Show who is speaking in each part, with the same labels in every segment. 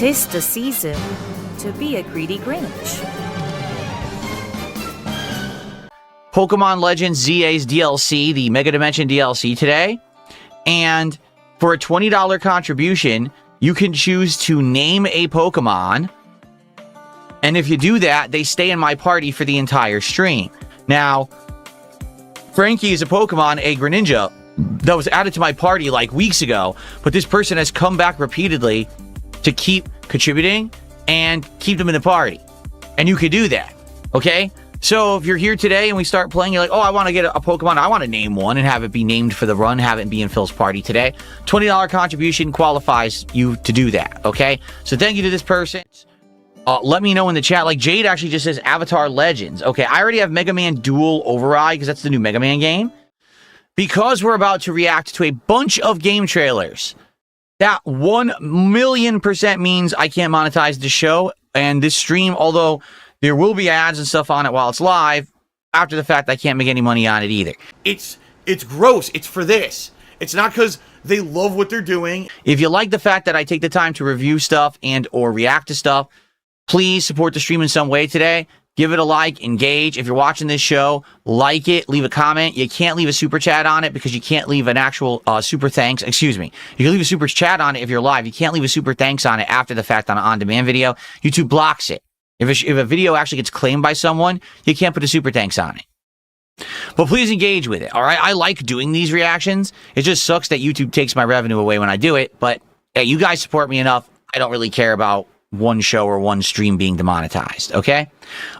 Speaker 1: 'Tis the season to be a greedy Grinch.
Speaker 2: Pokemon Legends ZA's DLC, the Mega Dimension DLC today. And for a $20 contribution, you can choose to name a Pokemon. And if you do that, they stay in my party for the entire stream. Now, Frankie is a Pokemon, a Greninja, that was added to my party like weeks ago. But this person has come back repeatedly to keep contributing and keep them in the party. And you could do that, okay? So if you're here today and we start playing, you're like, oh, I want to get a Pokemon. I want to name one and have it be named for the run, have it be in Phil's party today. $20 contribution qualifies you to do that, okay? So thank you to this person. Let me know in the chat. Like, Jade actually just says Avatar Legends. Okay, I already have Mega Man Duel Override because that's the new Mega Man game. Because we're about to react to a bunch of game trailers, that 1,000,000% means I can't monetize the show and this stream, although there will be ads and stuff on it while it's live. After the fact, I can't make any money on it either. It's gross. It's for this. It's not because they love what they're doing. If you like the fact that I take the time to review stuff and or react to stuff, please support the stream in some way today. Give it a like, engage. If you're watching this show, like it, leave a comment. You can't leave a super chat on it because you can't leave an actual super thanks. Excuse me. You can leave a super chat on it if you're live. You can't leave a super thanks on it after the fact on an on-demand video. YouTube blocks it. If a video actually gets claimed by someone, you can't put a super thanks on it. But please engage with it, all right? I like doing these reactions. It just sucks that YouTube takes my revenue away when I do it. But hey, you guys support me enough. I don't really care about one show or one stream being demonetized, okay?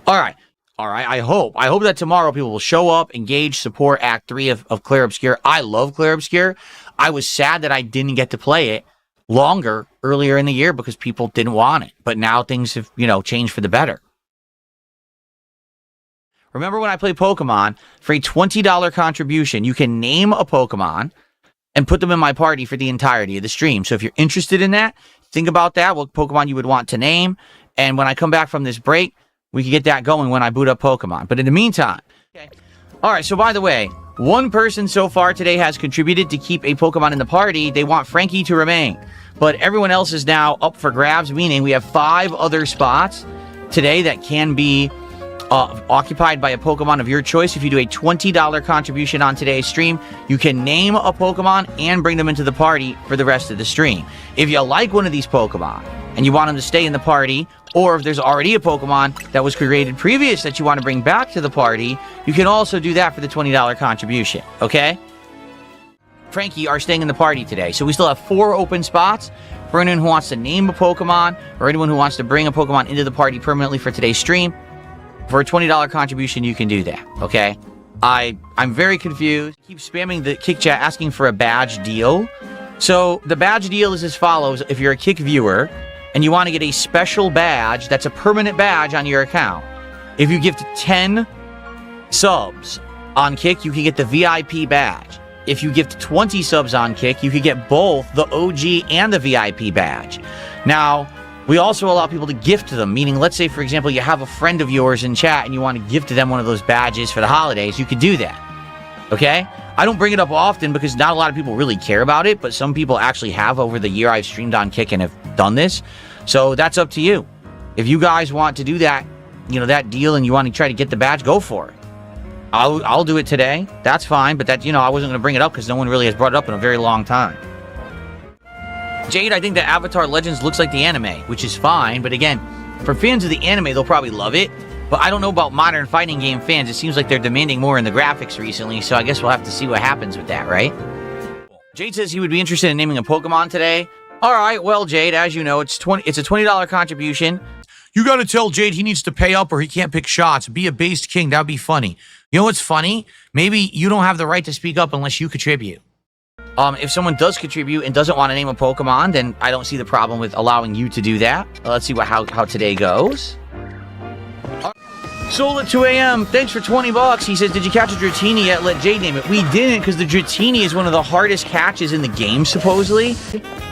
Speaker 2: All right. I hope that tomorrow people will show up, engage, support Act 3 of Clair Obscur. I love Clair Obscur. I was sad that I didn't get to play it longer earlier in the year because people didn't want it. But now things have, changed for the better. Remember when I play Pokemon, for a $20 contribution, you can name a Pokemon and put them in my party for the entirety of the stream. So if you're interested in that, think about that, what Pokemon you would want to name. And when I come back from this break, we can get that going when I boot up Pokemon. But in the meantime, okay. All right, so by the way, one person so far today has contributed to keep a Pokemon in the party. They want Frankie to remain. But everyone else is now up for grabs, meaning we have 5 other spots today that can be occupied by a Pokemon of your choice. If you do a $20 contribution on today's stream, you can name a Pokemon and bring them into the party for the rest of the stream. If you like one of these Pokemon and you want them to stay in the party, or if there's already a Pokemon that was created previous that you want to bring back to the party, you can also do that for the $20 contribution, okay? Frankie are staying in the party today, so we still have 4 open spots for anyone who wants to name a Pokemon or anyone who wants to bring a Pokemon into the party permanently for today's stream. For a $20 contribution, you can do that, okay? I'm very confused. Keep spamming the Kick chat asking for a badge deal. So the badge deal is as follows. If you're a Kick viewer and you want to get a special badge that's a permanent badge on your account, if you gift 10 subs on Kick, you can get the VIP badge. If you gift 20 subs on Kick, you can get both the OG and the VIP badge. Now, we also allow people to gift them, meaning, let's say, for example, you have a friend of yours in chat and you want to gift them one of those badges for the holidays, you could do that, okay? I don't bring it up often because not a lot of people really care about it, but some people actually have over the year I've streamed on Kick and have done this, so that's up to you. If you guys want to do that, that deal and you want to try to get the badge, go for it. I'll do it today, that's fine, but that, I wasn't going to bring it up because no one really has brought it up in a very long time. Jade, I think that Avatar Legends looks like the anime, which is fine. But again, for fans of the anime, they'll probably love it. But I don't know about modern fighting game fans. It seems like they're demanding more in the graphics recently. So I guess we'll have to see what happens with that, right? Jade says he would be interested in naming a Pokemon today. All right, well, Jade, as you know, it's a $20 contribution. You got to tell Jade he needs to pay up or he can't pick shots. Be a based king. That would be funny. You know what's funny? Maybe you don't have the right to speak up unless you contribute. If someone does contribute and doesn't want to name a Pokemon, then I don't see the problem with allowing you to do that. Let's see how today goes. Soul at 2 a.m. Thanks for 20 bucks. He says, did you catch a Dratini yet? Let Jade name it. We didn't because the Dratini is one of the hardest catches in the game, supposedly.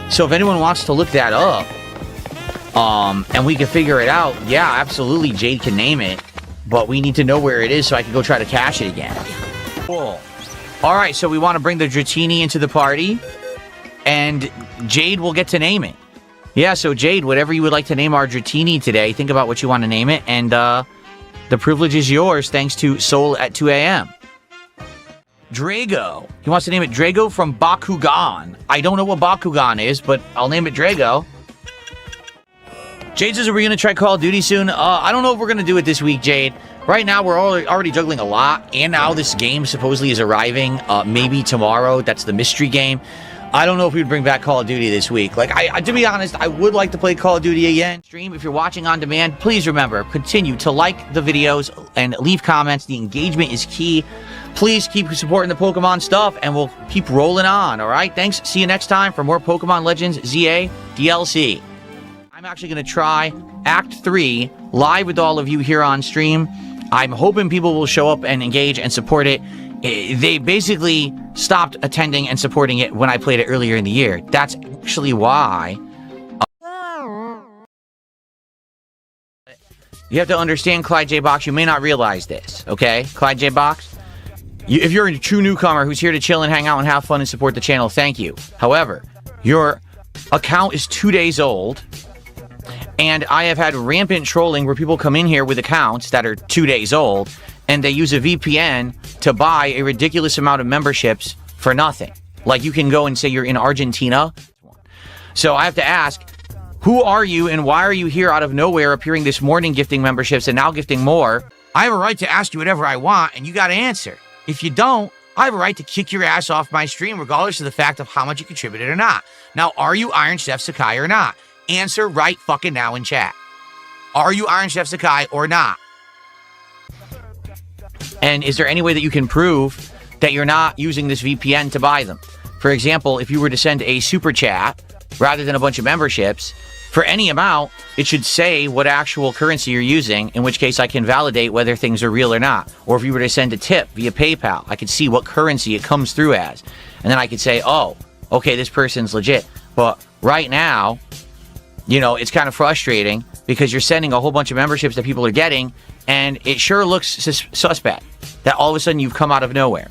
Speaker 2: So if anyone wants to look that up, and we can figure it out, yeah, absolutely, Jade can name it. But we need to know where it is so I can go try to catch it again. Cool. All right, so we want to bring the Dratini into the party, and Jade will get to name it. Yeah, so Jade, whatever you would like to name our Dratini today, think about what you want to name it, and the privilege is yours thanks to Soul at 2 a.m. Drago. He wants to name it Drago from Bakugan. I don't know what Bakugan is, but I'll name it Drago. Jade says, are we going to try Call of Duty soon? I don't know if we're going to do it this week, Jade. Right now, we're already juggling a lot, and now this game supposedly is arriving maybe tomorrow. That's the mystery game. I don't know if we'd bring back Call of Duty this week. Like, to be honest, I would like to play Call of Duty again. Stream, if you're watching on demand, please remember, continue to like the videos and leave comments. The engagement is key. Please keep supporting the Pokemon stuff, and we'll keep rolling on, all right? Thanks. See you next time for more Pokemon Legends ZA DLC. I'm actually going to try Act 3 live with all of you here on stream. I'm hoping people will show up and engage and support it. They basically stopped attending and supporting it when I played it earlier in the year. That's actually why. You have to understand, Clyde J. Box, you may not realize this, okay? Clyde J. Box, if you're a true newcomer who's here to chill and hang out and have fun and support the channel, thank you. However, your account is 2 days old, and I have had rampant trolling where people come in here with accounts that are 2 days old, and they use a VPN to buy a ridiculous amount of memberships for nothing. Like, you can go and say you're in Argentina. So I have to ask, who are you and why are you here out of nowhere appearing this morning gifting memberships and now gifting more? I have a right to ask you whatever I want, and you got to answer. If you don't, I have a right to kick your ass off my stream regardless of the fact of how much you contributed or not. Now, are you Iron Chef Sakai or not? Answer right fucking now in chat. Are you Iron Chef Sakai or not? And is there any way that you can prove that you're not using this VPN to buy them? For example, if you were to send a super chat rather than a bunch of memberships, for any amount, it should say what actual currency you're using, in which case I can validate whether things are real or not. Or if you were to send a tip via PayPal, I could see what currency it comes through as. And then I could say, oh, okay, this person's legit. But right now, you know, it's kind of frustrating because you're sending a whole bunch of memberships that people are getting, and it sure looks suspect that all of a sudden you've come out of nowhere.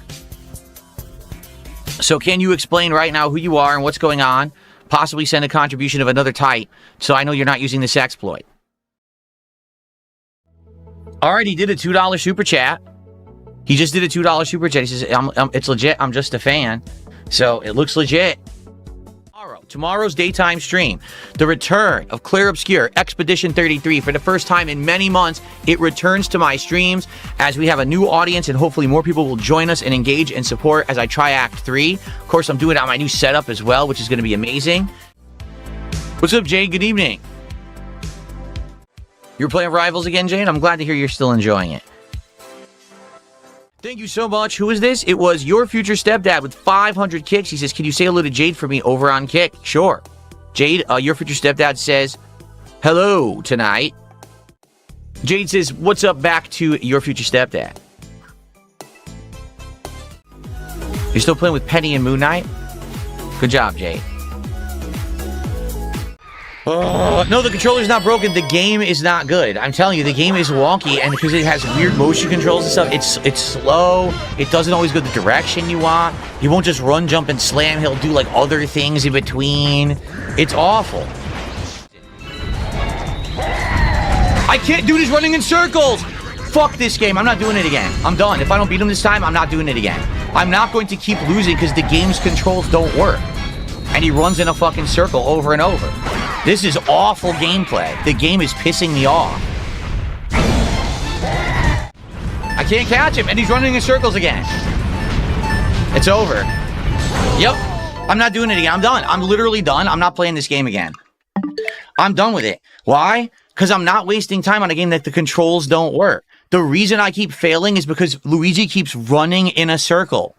Speaker 2: So can you explain right now who you are and what's going on? Possibly send a contribution of another type so I know you're not using this exploit. Already did a $2 super chat. He just did a $2 super chat. He says, it's legit. I'm just a fan. So it looks legit. Tomorrow's daytime stream, the return of Clear Obscure Expedition 33. For the first time in many months, it returns to my streams as we have a new audience, and hopefully more people will join us and engage and support as I try Act 3. Of course, I'm doing it on my new setup as well, which is going to be amazing. What's up, Jade? Good evening. You're playing Rivals again, Jade? I'm glad to hear you're still enjoying it. Thank you so much. Who is this? It was Your Future Stepdad with 500 kicks. He says, can you say hello to Jade for me over on Kick? Sure. Jade, Your Future Stepdad says, hello tonight. Jade says, what's up back to Your Future Stepdad? You're still playing with Penny and Moon Knight? Good job, Jade. No, the controller's not broken. The game is not good. I'm telling you, the game is wonky, and because it has weird motion controls and stuff, it's slow. It doesn't always go the direction you want. You won't just run, jump, and slam. He'll do, like, other things in between. It's awful. I can't do this running in circles! Fuck this game. I'm not doing it again. I'm done. If I don't beat him this time, I'm not doing it again. I'm not going to keep losing because the game's controls don't work. And he runs in a fucking circle over and over. This is awful gameplay. The game is pissing me off. I can't catch him, and he's running in circles again. It's over. Yep. I'm not doing it again. I'm done. I'm literally done. I'm not playing this game again. I'm done with it. Why? Because I'm not wasting time on a game that the controls don't work. The reason I keep failing is because Luigi keeps running in a circle.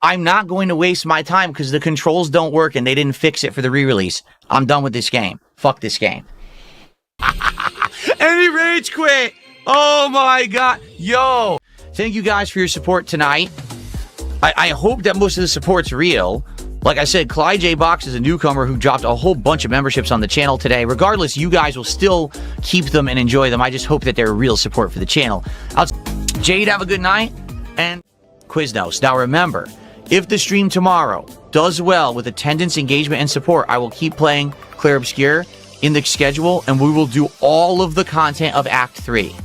Speaker 2: I'm not going to waste my time because the controls don't work and they didn't fix it for the re-release. I'm done with this game. Fuck this game. And he rage quit. Oh my god. Yo. Thank you guys for your support tonight. I hope that most of the support's real. Like I said, Clyde J. Box is a newcomer who dropped a whole bunch of memberships on the channel today. Regardless, you guys will still keep them and enjoy them. I just hope that they're real support for the channel. Jade, have a good night. And Quiznos. Now remember, if the stream tomorrow does well with attendance, engagement, and support, I will keep playing Clear Obscure. in the schedule, and we will do all of the content of Act 3.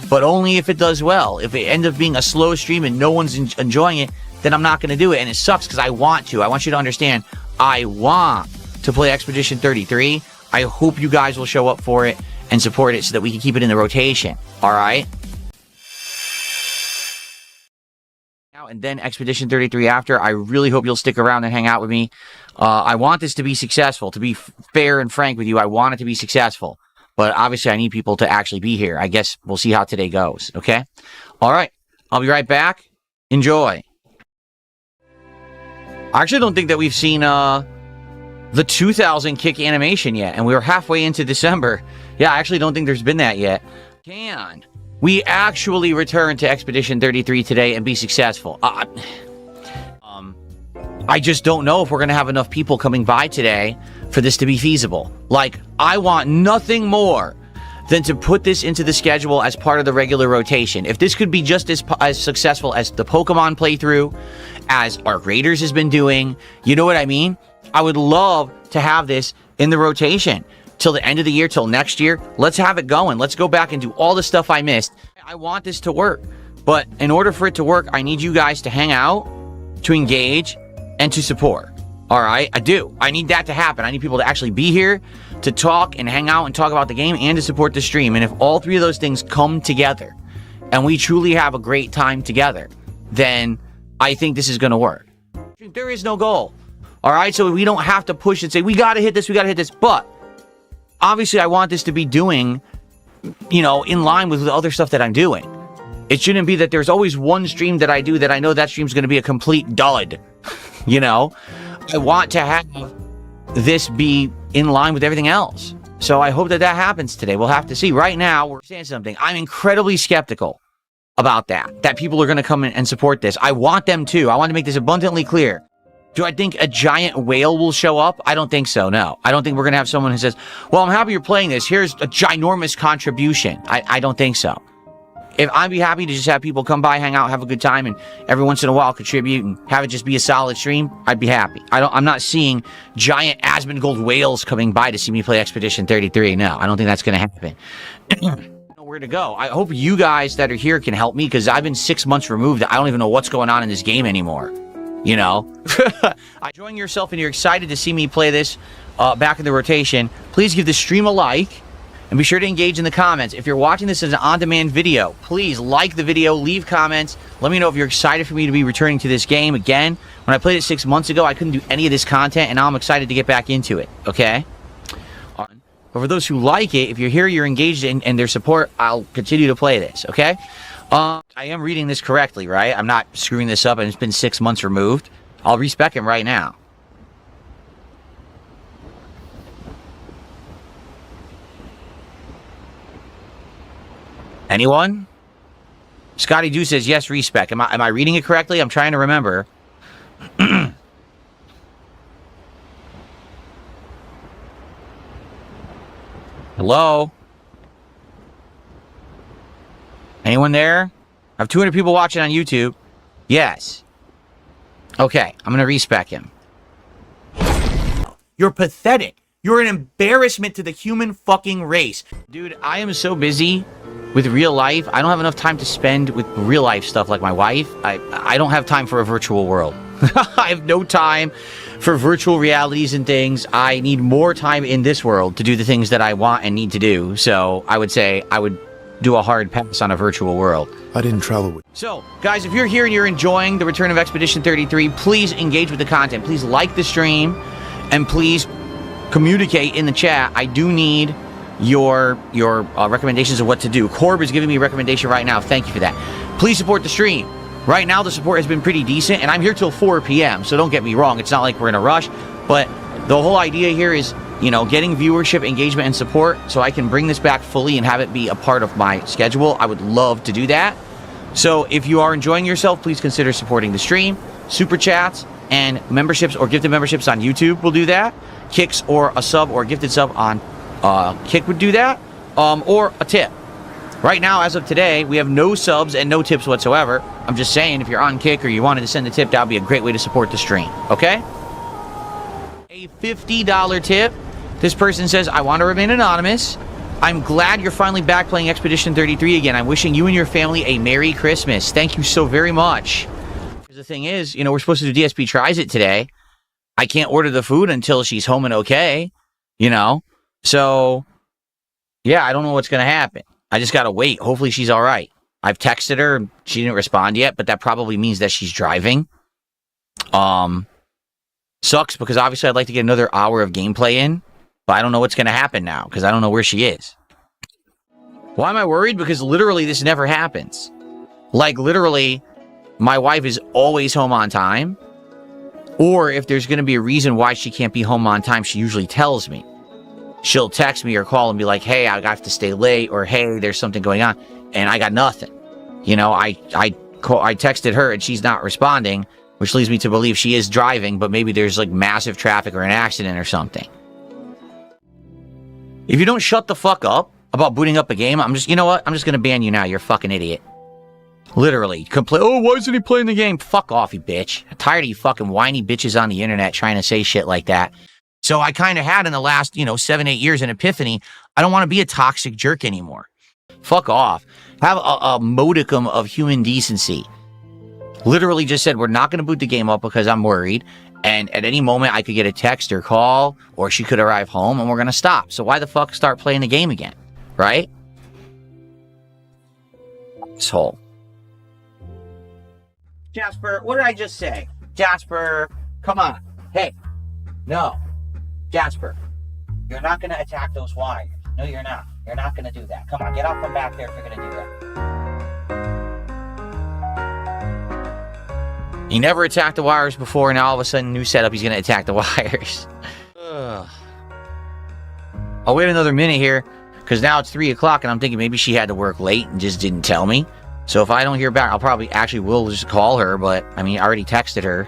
Speaker 2: But only if it does well. If it ends up being a slow stream and no one's enjoying it, then I'm not going to do it. And it sucks because I want to. I want you to understand, I want to play Expedition 33. I hope you guys will show up for it and support it so that we can keep it in the rotation. All right? And then Expedition 33 after. I really hope you'll stick around and hang out with me. I want this to be successful. To be fair and frank with you, I want it to be successful. But obviously, I need people to actually be here. I guess we'll see how today goes, okay? All right. I'll be right back. Enjoy. I actually don't think that we've seen the 2000 kick animation yet, and we were halfway into December. Yeah, I actually don't think there's been that yet. Can we actually return to Expedition 33 today and be successful? I just don't know if we're going to have enough people coming by today for this to be feasible. Like, I want nothing more than to put this into the schedule as part of the regular rotation. If this could be just as successful as the Pokemon playthrough, as Arc Raiders has been doing, you know what I mean? I would love to have this in the rotation till the end of the year, till next year. Let's have it going. Let's go back and do all the stuff I missed. I want this to work. But in order for it to work, I need you guys to hang out, to engage, and to support. All right? I do. I need that to happen. I need people to actually be here, to talk and hang out and talk about the game, and to support the stream. And if all three of those things come together, and we truly have a great time together, then I think this is going to work. There is no goal. All right? So we don't have to push and say, we got to hit this, we got to hit this. But obviously, I want this to be doing, you know, in line with the other stuff that I'm doing. It shouldn't be that there's always one stream that I do that I know that stream's going to be a complete dud. You know? I want to have this be in line with everything else. So I hope that that happens today. We'll have to see. Right now, we're saying something. I'm incredibly skeptical about that people are going to come in and support this. I want them to. I want to make this abundantly clear. Do I think a giant whale will show up? I don't think so, no. I don't think we're going to have someone who says, well, I'm happy you're playing this. Here's a ginormous contribution. I don't think so. If I'd be happy to just have people come by, hang out, have a good time, and every once in a while contribute and have it just be a solid stream, I'd be happy. I'm not seeing giant Asmongold whales coming by to see me play Expedition 33. No, I don't think that's going to happen. I don't know where to go. I hope you guys that are here can help me, because I've been 6 months removed. I don't even know what's going on in this game anymore. You know? Enjoying yourself and you're excited to see me play this back in the rotation, please give the stream a like. And be sure to engage in the comments. If you're watching this as an on-demand video, please like the video, leave comments. Let me know if you're excited for me to be returning to this game again. When I played it 6 months ago, I couldn't do any of this content, and now I'm excited to get back into it, okay? But for those who like it, if you're here, you're engaged in their support, I'll continue to play this, okay? I am reading this correctly, right? I'm not screwing this up, and it's been 6 months removed. I'll respec him right now. Anyone? Scotty Dew says yes, respec. Am I reading it correctly? I'm trying to remember. Hello? Anyone there? I have 200 people watching on YouTube. Yes. Okay, I'm gonna respec him. You're pathetic. You're an embarrassment to the human fucking race. Dude, I am so busy with real life. I don't have enough time to spend with real life stuff like my wife. I don't have time for a virtual world. I have no time for virtual realities and things. I need more time in this world to do the things that I want and need to do. So I would say I would do a hard pass on a virtual world.
Speaker 3: I didn't travel with.
Speaker 2: So, guys, if you're here and you're enjoying the return of Expedition 33, please engage with the content. Please like the stream, and please communicate in the chat. I do need your recommendations of what to do. Corb is giving me a recommendation right now. Thank you for that. Please support the stream. Right now, the support has been pretty decent, and I'm here till 4 p.m., so don't get me wrong. It's not like we're in a rush, but the whole idea here is, you know, getting viewership, engagement, and support so I can bring this back fully and have it be a part of my schedule. I would love to do that. So if you are enjoying yourself, please consider supporting the stream. Super chats and memberships or gifted memberships on YouTube will do that. Kicks or a sub or a gifted sub on Kick would do that, or a tip. Right now, as of today, we have no subs and no tips whatsoever. I'm just saying, if you're on Kick or you wanted to send a tip, that would be a great way to support the stream, okay? A $50 tip This person says, I want to remain anonymous. I'm glad you're finally back playing Expedition 33 again. I'm wishing you and your family a Merry Christmas. Thank you so very much. The thing is, you know, we're supposed to do DSP Tries It today. I can't order the food until she's home and okay, you know? So, yeah, I don't know what's going to happen. I just got to wait. Hopefully she's all right. I've texted her. She didn't respond yet, but that probably means that she's driving. Sucks because obviously I'd like to get another hour of gameplay in, but I don't know what's going to happen now because I don't know where she is. Why am I worried? Because literally this never happens. Like literally, my wife is always home on time. Or if there's going to be a reason why she can't be home on time, she usually tells me. She'll text me or call and be like, hey, I have to stay late, or hey, there's something going on. And I got nothing. You know, I texted her and she's not responding, which leads me to believe she is driving, but maybe there's like massive traffic or an accident or something. If you don't shut the fuck up about booting up a game, you know what? I'm just going to ban you now. You're a fucking idiot. Literally. Complain, oh, why isn't he playing the game? Fuck off, you bitch. I'm tired of you fucking whiny bitches on the internet trying to say shit like that. So I kind of had in the last, 7-8 years an epiphany. I don't want to be a toxic jerk anymore. Fuck off. Have a modicum of human decency. Literally just said, we're not going to boot the game up because I'm worried. And at any moment, I could get a text or call, or she could arrive home, and we're going to stop. So why the fuck start playing the game again? Right? Asshole. Jasper, what did I just say? Jasper, come on. Hey. No. Jasper, you're not going to attack those wires. No, you're not. You're not going to do that. Come on, get off from back there if you're going to do that. He never attacked the wires before, and now all of a sudden, new setup, he's going to attack the wires. Ugh. I'll wait another minute here, because now it's 3 o'clock, and I'm thinking maybe she had to work late and just didn't tell me. So if I don't hear back, will just call her, but, I already texted her.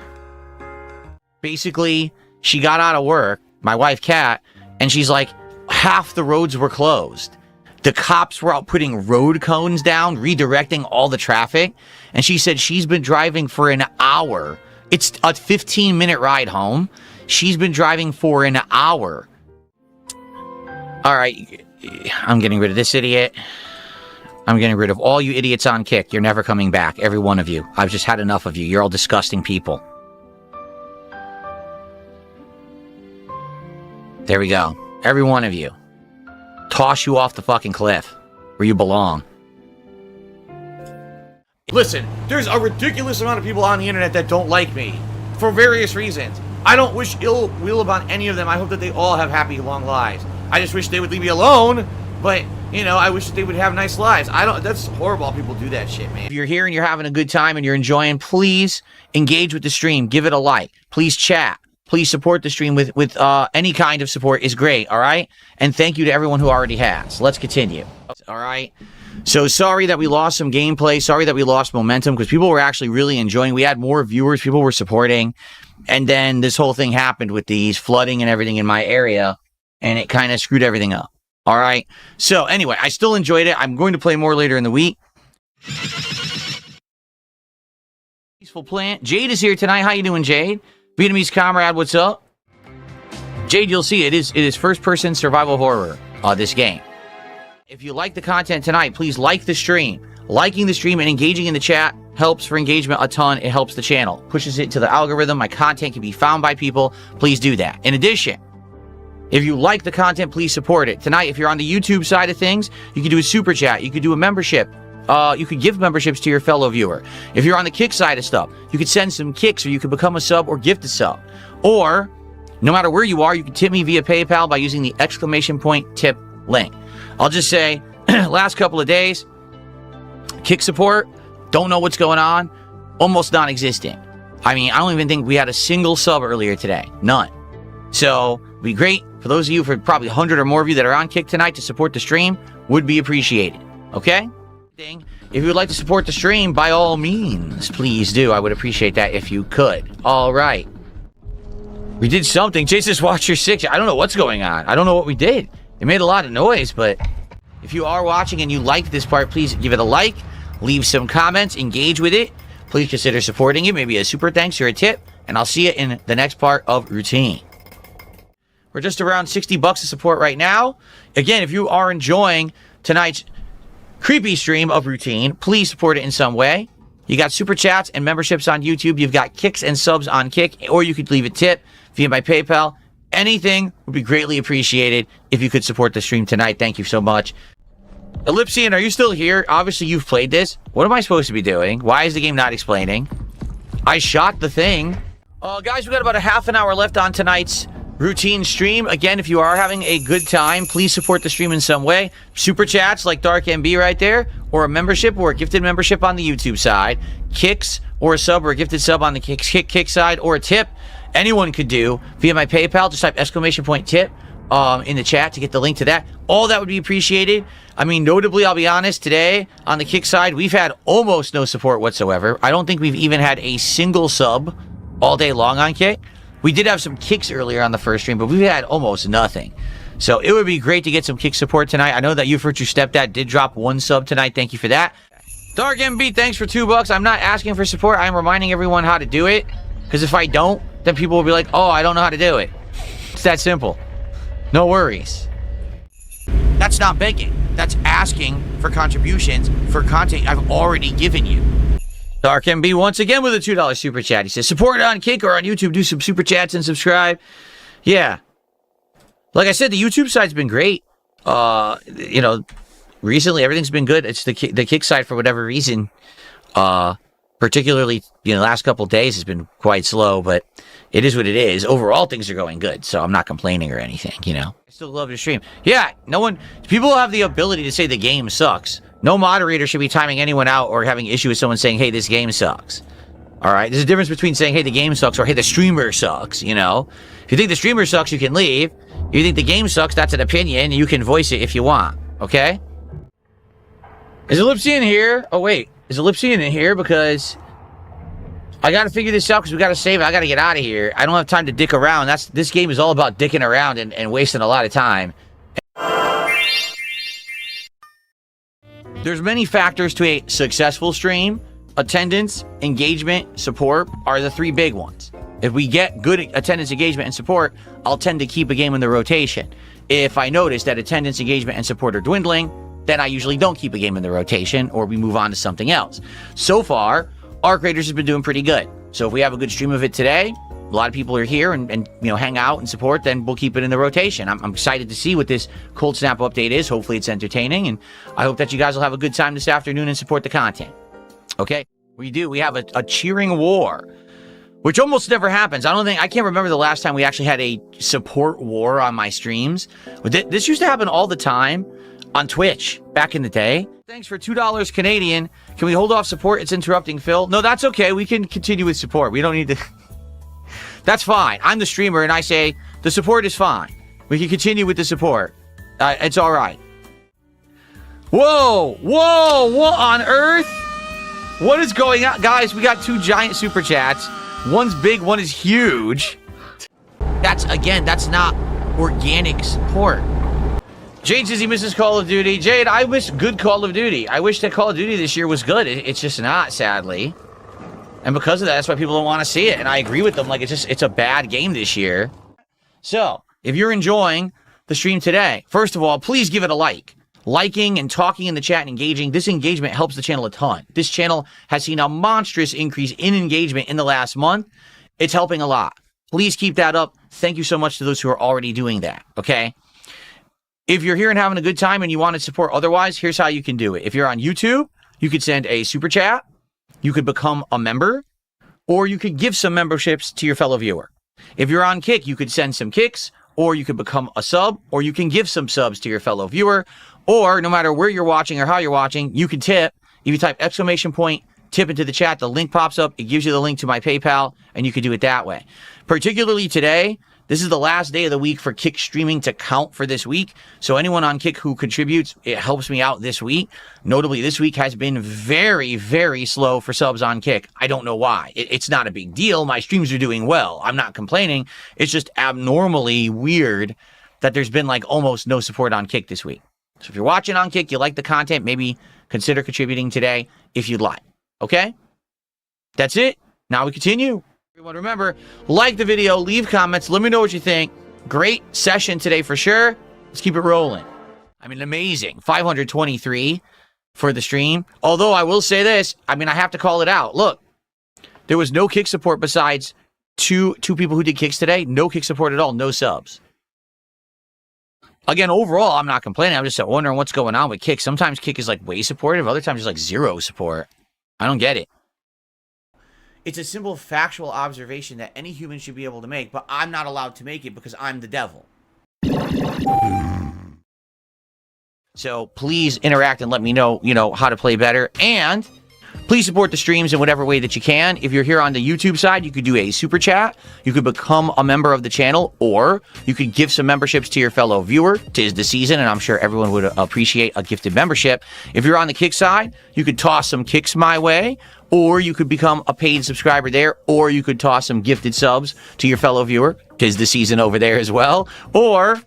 Speaker 2: Basically, she got out of work, my wife, Kat, and she's like, half the roads were closed. The cops were out putting road cones down, redirecting all the traffic. And she said she's been driving for an hour. It's a 15-minute ride home. She's been driving for an hour. All right, I'm getting rid of this idiot. I'm getting rid of all you idiots on Kick. You're never coming back, every one of you. I've just had enough of you. You're all disgusting people. There we go. Every one of you. Toss you off the fucking cliff where you belong. Listen, there's a ridiculous amount of people on the internet that don't like me for various reasons. I don't wish ill will upon any of them. I hope that they all have happy, long lives. I just wish they would leave me alone, but, I wish that they would have nice lives. That's horrible people do that shit, man. If you're here and you're having a good time and you're enjoying, please engage with the stream. Give it a like. Please chat. Please support the stream with any kind of support is great, all right? And thank you to everyone who already has. Let's continue. All right? So sorry that we lost some gameplay. Sorry that we lost momentum because people were actually really enjoying. We had more viewers. People were supporting. And then this whole thing happened with these flooding and everything in my area. And it kind of screwed everything up. All right? So anyway, I still enjoyed it. I'm going to play more later in the week. Peaceful Plant. Jade is here tonight. How you doing, Jade? Vietnamese comrade, what's up? Jade, you'll see it is first-person survival horror, this game. If you like the content tonight, please like the stream. Liking the stream and engaging in the chat helps for engagement a ton. It helps the channel. Pushes it to the algorithm. My content can be found by people. Please do that. In addition, if you like the content, please support it. Tonight, if you're on the YouTube side of things, you can do a super chat. You could do a membership. You could give memberships to your fellow viewer. If you're on the Kick side of stuff, you could send some kicks, or you could become a sub or gift a sub. Or, no matter where you are, you can tip me via PayPal by using the !tip link. I'll just say, last couple of days, Kick support, don't know what's going on, almost non-existent. I don't even think we had a single sub earlier today. None. So, it'd be great for those of you, for probably 100 or more of you that are on Kick tonight to support the stream, would be appreciated. Okay? If you would like to support the stream, by all means, please do. I would appreciate that if you could. All right. We did something. Jesus Watcher 6. I don't know what's going on. I don't know what we did. It made a lot of noise, but if you are watching and you liked this part, please give it a like. Leave some comments. Engage with it. Please consider supporting it. Maybe a super thanks or a tip. And I'll see you in the next part of Routine. We're just around 60 bucks to support right now. Again, if you are enjoying tonight's creepy stream of routine, please support it in some way. You got super chats and memberships on YouTube. You've got kicks and subs on Kick, or you could leave a tip via my PayPal. Anything would be greatly appreciated if you could support the stream tonight. Thank you so much. Ellipsian, are you still here? Obviously, you've played this. What am I supposed to be doing? Why is the game not explaining? I shot the thing. Guys, we got about a half an hour left on tonight's routine stream. Again, if you are having a good time, please support the stream in some way. Super chats like Dark MB right there, or a membership or a gifted membership on the YouTube side. Kicks or a sub or a gifted sub on the kick side, or a tip anyone could do via my PayPal. Just type !tip in the chat to get the link to that. All that would be appreciated. I mean, notably, I'll be honest, today on the Kick side, we've had almost no support whatsoever. I don't think we've even had a single sub all day long on Kick. We did have some kicks earlier on the first stream, but we've had almost nothing. So it would be great to get some kick support tonight. I know that You Virtue Stepdad did drop one sub tonight. Thank you for that. Dark MB, thanks for $2. I'm not asking for support. I'm reminding everyone how to do it. Because if I don't, then people will be like, oh, I don't know how to do it. It's that simple. No worries. That's not begging. That's asking for contributions for content I've already given you. Dark MB once again with a $2 super chat. He says, support it on Kick or on YouTube. Do some super chats and subscribe. Yeah. Like I said, the YouTube side's been great. You know, recently everything's been good. It's the Kick side, for whatever reason, particularly, you know, the last couple of days has been quite slow, but it is what it is. Overall, things are going good, so I'm not complaining or anything, you know. I still love to stream. Yeah, people have the ability to say the game sucks. No moderator should be timing anyone out or having issue with someone saying, hey, this game sucks. All right? There's a difference between saying, hey, the game sucks, or hey, the streamer sucks, you know? If you think the streamer sucks, you can leave. If you think the game sucks, that's an opinion. You can voice it if you want, okay? Is Ellipsian here? Oh, wait. Is Ellipsian in here? Because I got to figure this out because we got to save it. I got to get out of here. I don't have time to dick around. This game is all about dicking around and wasting a lot of time. There's many factors to a successful stream. Attendance, engagement, support are the three big ones. If we get good attendance, engagement, and support, I'll tend to keep a game in the rotation. If I notice that attendance, engagement, and support are dwindling, then I usually don't keep a game in the rotation, or we move on to something else. So far, Arc Raiders has been doing pretty good. So if we have a good stream of it today, a lot of people are here and you know, hang out and support, then we'll keep it in the rotation. I'm excited to see what this Cold Snap update is. Hopefully it's entertaining, and I hope that you guys will have a good time this afternoon and support the content. Okay? We do. We have a cheering war, which almost never happens. I can't remember the last time we actually had a support war on my streams. But this used to happen all the time on Twitch back in the day. Thanks for $2 Canadian. Can we hold off support? It's interrupting Phil. No, that's okay. We can continue with support. We don't need to... That's fine. I'm the streamer, and I say the support is fine. We can continue with the support. It's all right. Whoa! Whoa! What on earth? What is going on? Guys, we got two giant super chats. One's big, one is huge. That's not organic support. Jade says he misses Call of Duty. Jade, I miss good Call of Duty. I wish that Call of Duty this year was good. It's just not, sadly. And because of that, that's why people don't want to see it. And I agree with them. Like, it's a bad game this year. So, if you're enjoying the stream today, first of all, please give it a like. Liking and talking in the chat and engaging. This engagement helps the channel a ton. This channel has seen a monstrous increase in engagement in the last month. It's helping a lot. Please keep that up. Thank you so much to those who are already doing that, okay? If you're here and having a good time and you want to support otherwise, here's how you can do it. If you're on YouTube, you could send a super chat. You could become a member, or you could give some memberships to your fellow viewer. If you're on Kick, you could send some kicks, or you could become a sub, or you can give some subs to your fellow viewer, or no matter where you're watching or how you're watching, you can tip. If you type !tip into the chat, the link pops up. It gives you the link to my PayPal, and you can do it that way. Particularly today, this is the last day of the week for Kick streaming to count for this week. So anyone on Kick who contributes, it helps me out this week. Notably, this week has been very, very slow for subs on Kick. I don't know why. It's not a big deal. My streams are doing well. I'm not complaining. It's just abnormally weird that there's been like almost no support on Kick this week. So if you're watching on Kick, you like the content, maybe consider contributing today if you'd like. Okay? That's it. Now we continue. Everyone, remember, like the video, leave comments, let me know what you think. great session today for sure. Let's keep it rolling. I mean, amazing. 523 for the stream. Although I will say this, I mean, I have to call it out. Look, there was no kick support besides two people who did kicks today. No kick support at all. No subs. Again, overall, I'm not complaining. I'm just wondering what's going on with kick. Sometimes kick is like way supportive. Other times it's like zero support. I don't get it. It's a simple factual observation that any human should be able to make, but I'm not allowed to make it because I'm the devil. So please interact and let me know, how to play better. And please support the streams in whatever way that you can. If you're here on the YouTube side, you could do a super chat. You could become a member of the channel, or you could give some memberships to your fellow viewer. 'Tis the season, and I'm sure everyone would appreciate a gifted membership. If you're on the kick side, you could toss some kicks my way, or you could become a paid subscriber there, or you could toss some gifted subs to your fellow viewer. 'Tis the season over there as well. Or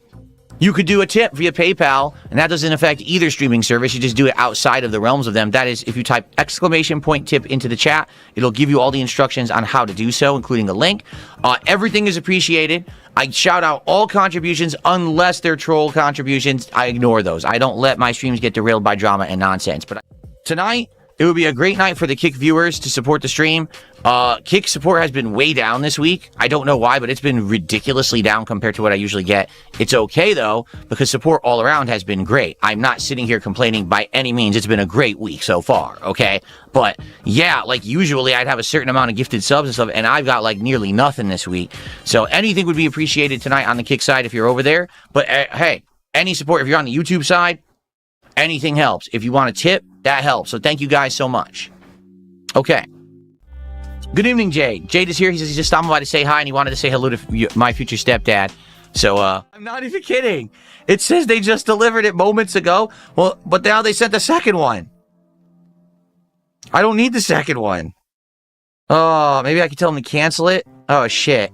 Speaker 2: you could do a tip via PayPal, and that doesn't affect either streaming service. You just do it outside of the realms of them. That is, if you type !tip into the chat, it'll give you all the instructions on how to do so, including a link. Everything is appreciated. I shout out all contributions unless they're troll contributions. I ignore those. I don't let my streams get derailed by drama and nonsense. But tonight, it would be a great night for the Kick viewers to support the stream. Kick support has been way down this week. I don't know why, but it's been ridiculously down compared to what I usually get. It's okay, though, because support all around has been great. I'm not sitting here complaining by any means. It's been a great week so far, okay? But, yeah, like, usually I'd have a certain amount of gifted subs and stuff, and I've got, like, nearly nothing this week. So anything would be appreciated tonight on the Kick side if you're over there. But, hey, any support, if you're on the YouTube side, anything helps. If you want to tip, that helps. So thank you guys so much. Okay. Good evening, Jade. Jade is here. He says he's just stopping by to say hi, and he wanted to say hello to my future stepdad. So, I'm not even kidding. It says they just delivered it moments ago. Well, but now they sent the second one. I don't need the second one. Oh, maybe I could tell them to cancel it. Oh, shit.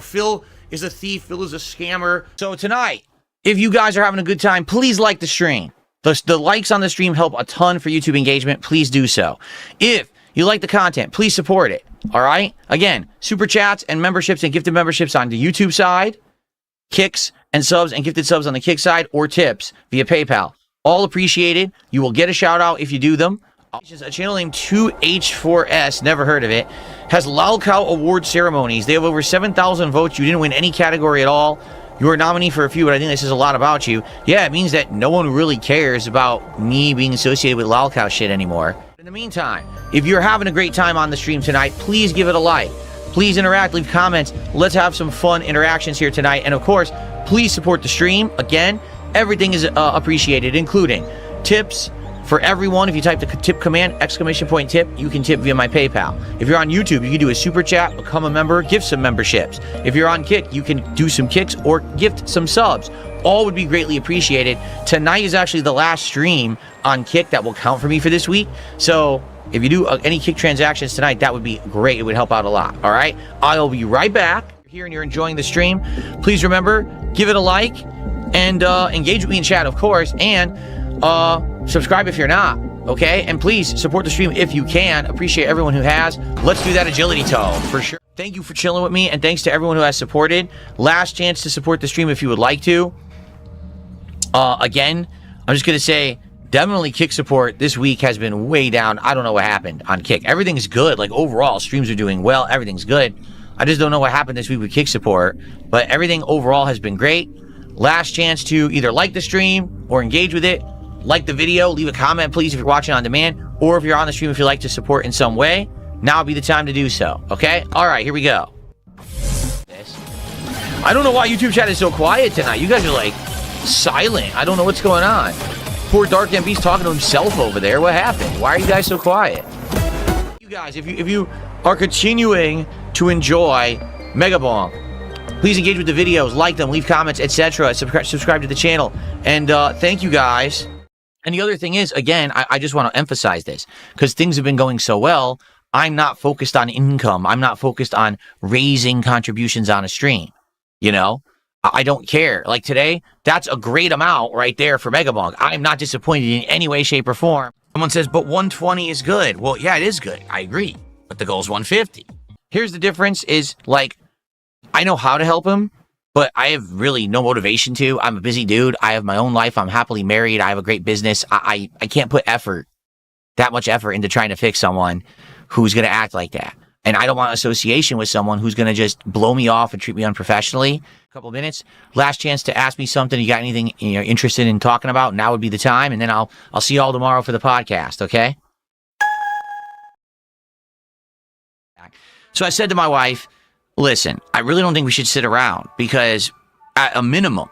Speaker 2: Phil is a thief. Phil is a scammer. So tonight, if you guys are having a good time, please like the stream. The likes on the stream help a ton for YouTube engagement. Please do so. If you like the content, please support it. All right? Again, super chats and memberships and gifted memberships on the YouTube side, kicks and subs and gifted subs on the kick side, or tips via PayPal. All appreciated. You will get a shout out if you do them. A channel named 2H4S, never heard of it, has lolcow award ceremonies. They have over 7,000 votes. You didn't win any category at all. You were a nominee for a few, but I think this says a lot about you. Yeah, it means that no one really cares about me being associated with lolcow shit anymore. In the meantime, if you're having a great time on the stream tonight, please give it a like. Please interact, leave comments. Let's have some fun interactions here tonight. And of course, please support the stream. Again, everything is appreciated, including tips for everyone. If you type the tip command, !tip, you can tip via my PayPal. If you're on YouTube, you can do a super chat, become a member, gift some memberships. If you're on Kick, you can do some kicks or gift some subs. All would be greatly appreciated. Tonight is actually the last stream on Kick that will count for me for this week. So if you do any Kick transactions tonight, that would be great. It would help out a lot. All right? I'll be right back. If you're here and you're enjoying the stream, please remember, give it a like and engage with me in chat, of course. And subscribe if you're not, okay? And please support the stream if you can. Appreciate everyone who has. Let's do that agility toe for sure. Thank you for chilling with me, and thanks to everyone who has supported. Last chance to support the stream if you would like to. Again, I'm just gonna say, definitely Kick support this week has been way down. I don't know what happened on Kick. Everything's good. Like, overall, streams are doing well. Everything's good. I just don't know what happened this week with Kick support, but everything overall has been great. Last chance to either like the stream or engage with it. Like the video, leave a comment, please, if you're watching on demand, or if you're on the stream, if you'd like to support in some way, now would be the time to do so, okay? All right, here we go. I don't know why YouTube chat is so quiet tonight. You guys are, like, silent. I don't know what's going on. Poor Dark MB's talking to himself over there. What happened? Why are you guys so quiet? You guys, if you are continuing to enjoy Megabonk, please engage with the videos, like them, leave comments, etc. Subscribe to the channel. And thank you guys. And the other thing is, again, I just want to emphasize this, because things have been going so well, I'm not focused on income. I'm not focused on raising contributions on a stream. I don't care. Like today, that's a great amount right there for Megabonk. I'm not disappointed in any way, shape, or form. Someone says, but 120 is good. Well, yeah, it is good. I agree. But the goal is 150. Here's the difference is, like, I know how to help him, but I have really no motivation to. I'm a busy dude. I have my own life. I'm happily married. I have a great business. I can't put that much effort into trying to fix someone who's going to act like that. And I don't want association with someone who's going to just blow me off and treat me unprofessionally. A couple of minutes. Last chance to ask me something. You got anything you're interested in talking about? Now would be the time. And then I'll see you all tomorrow for the podcast. Okay? So I said to my wife, listen, I really don't think we should sit around because at a minimum,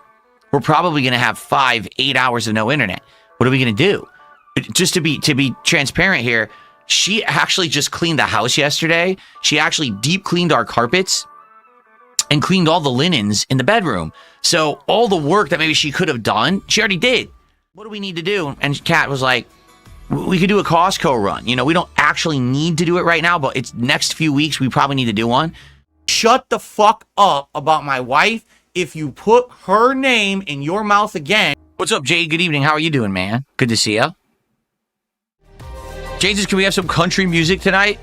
Speaker 2: we're probably going to have 5-8 hours of no internet. What are we going to do? Just to be transparent here, she actually just cleaned the house yesterday. She actually deep cleaned our carpets and cleaned all the linens in the bedroom. So all the work that maybe she could have done, she already did. What do we need to do? And Kat was like, we could do a Costco run. You know, we don't actually need to do it right now, but it's next few weeks. We probably need to do one. Shut the fuck up about my wife. If you put her name in your mouth again. What's up, Jade? Good evening. How are you doing, man? Good to see you. Jaydes, can we have some country music tonight?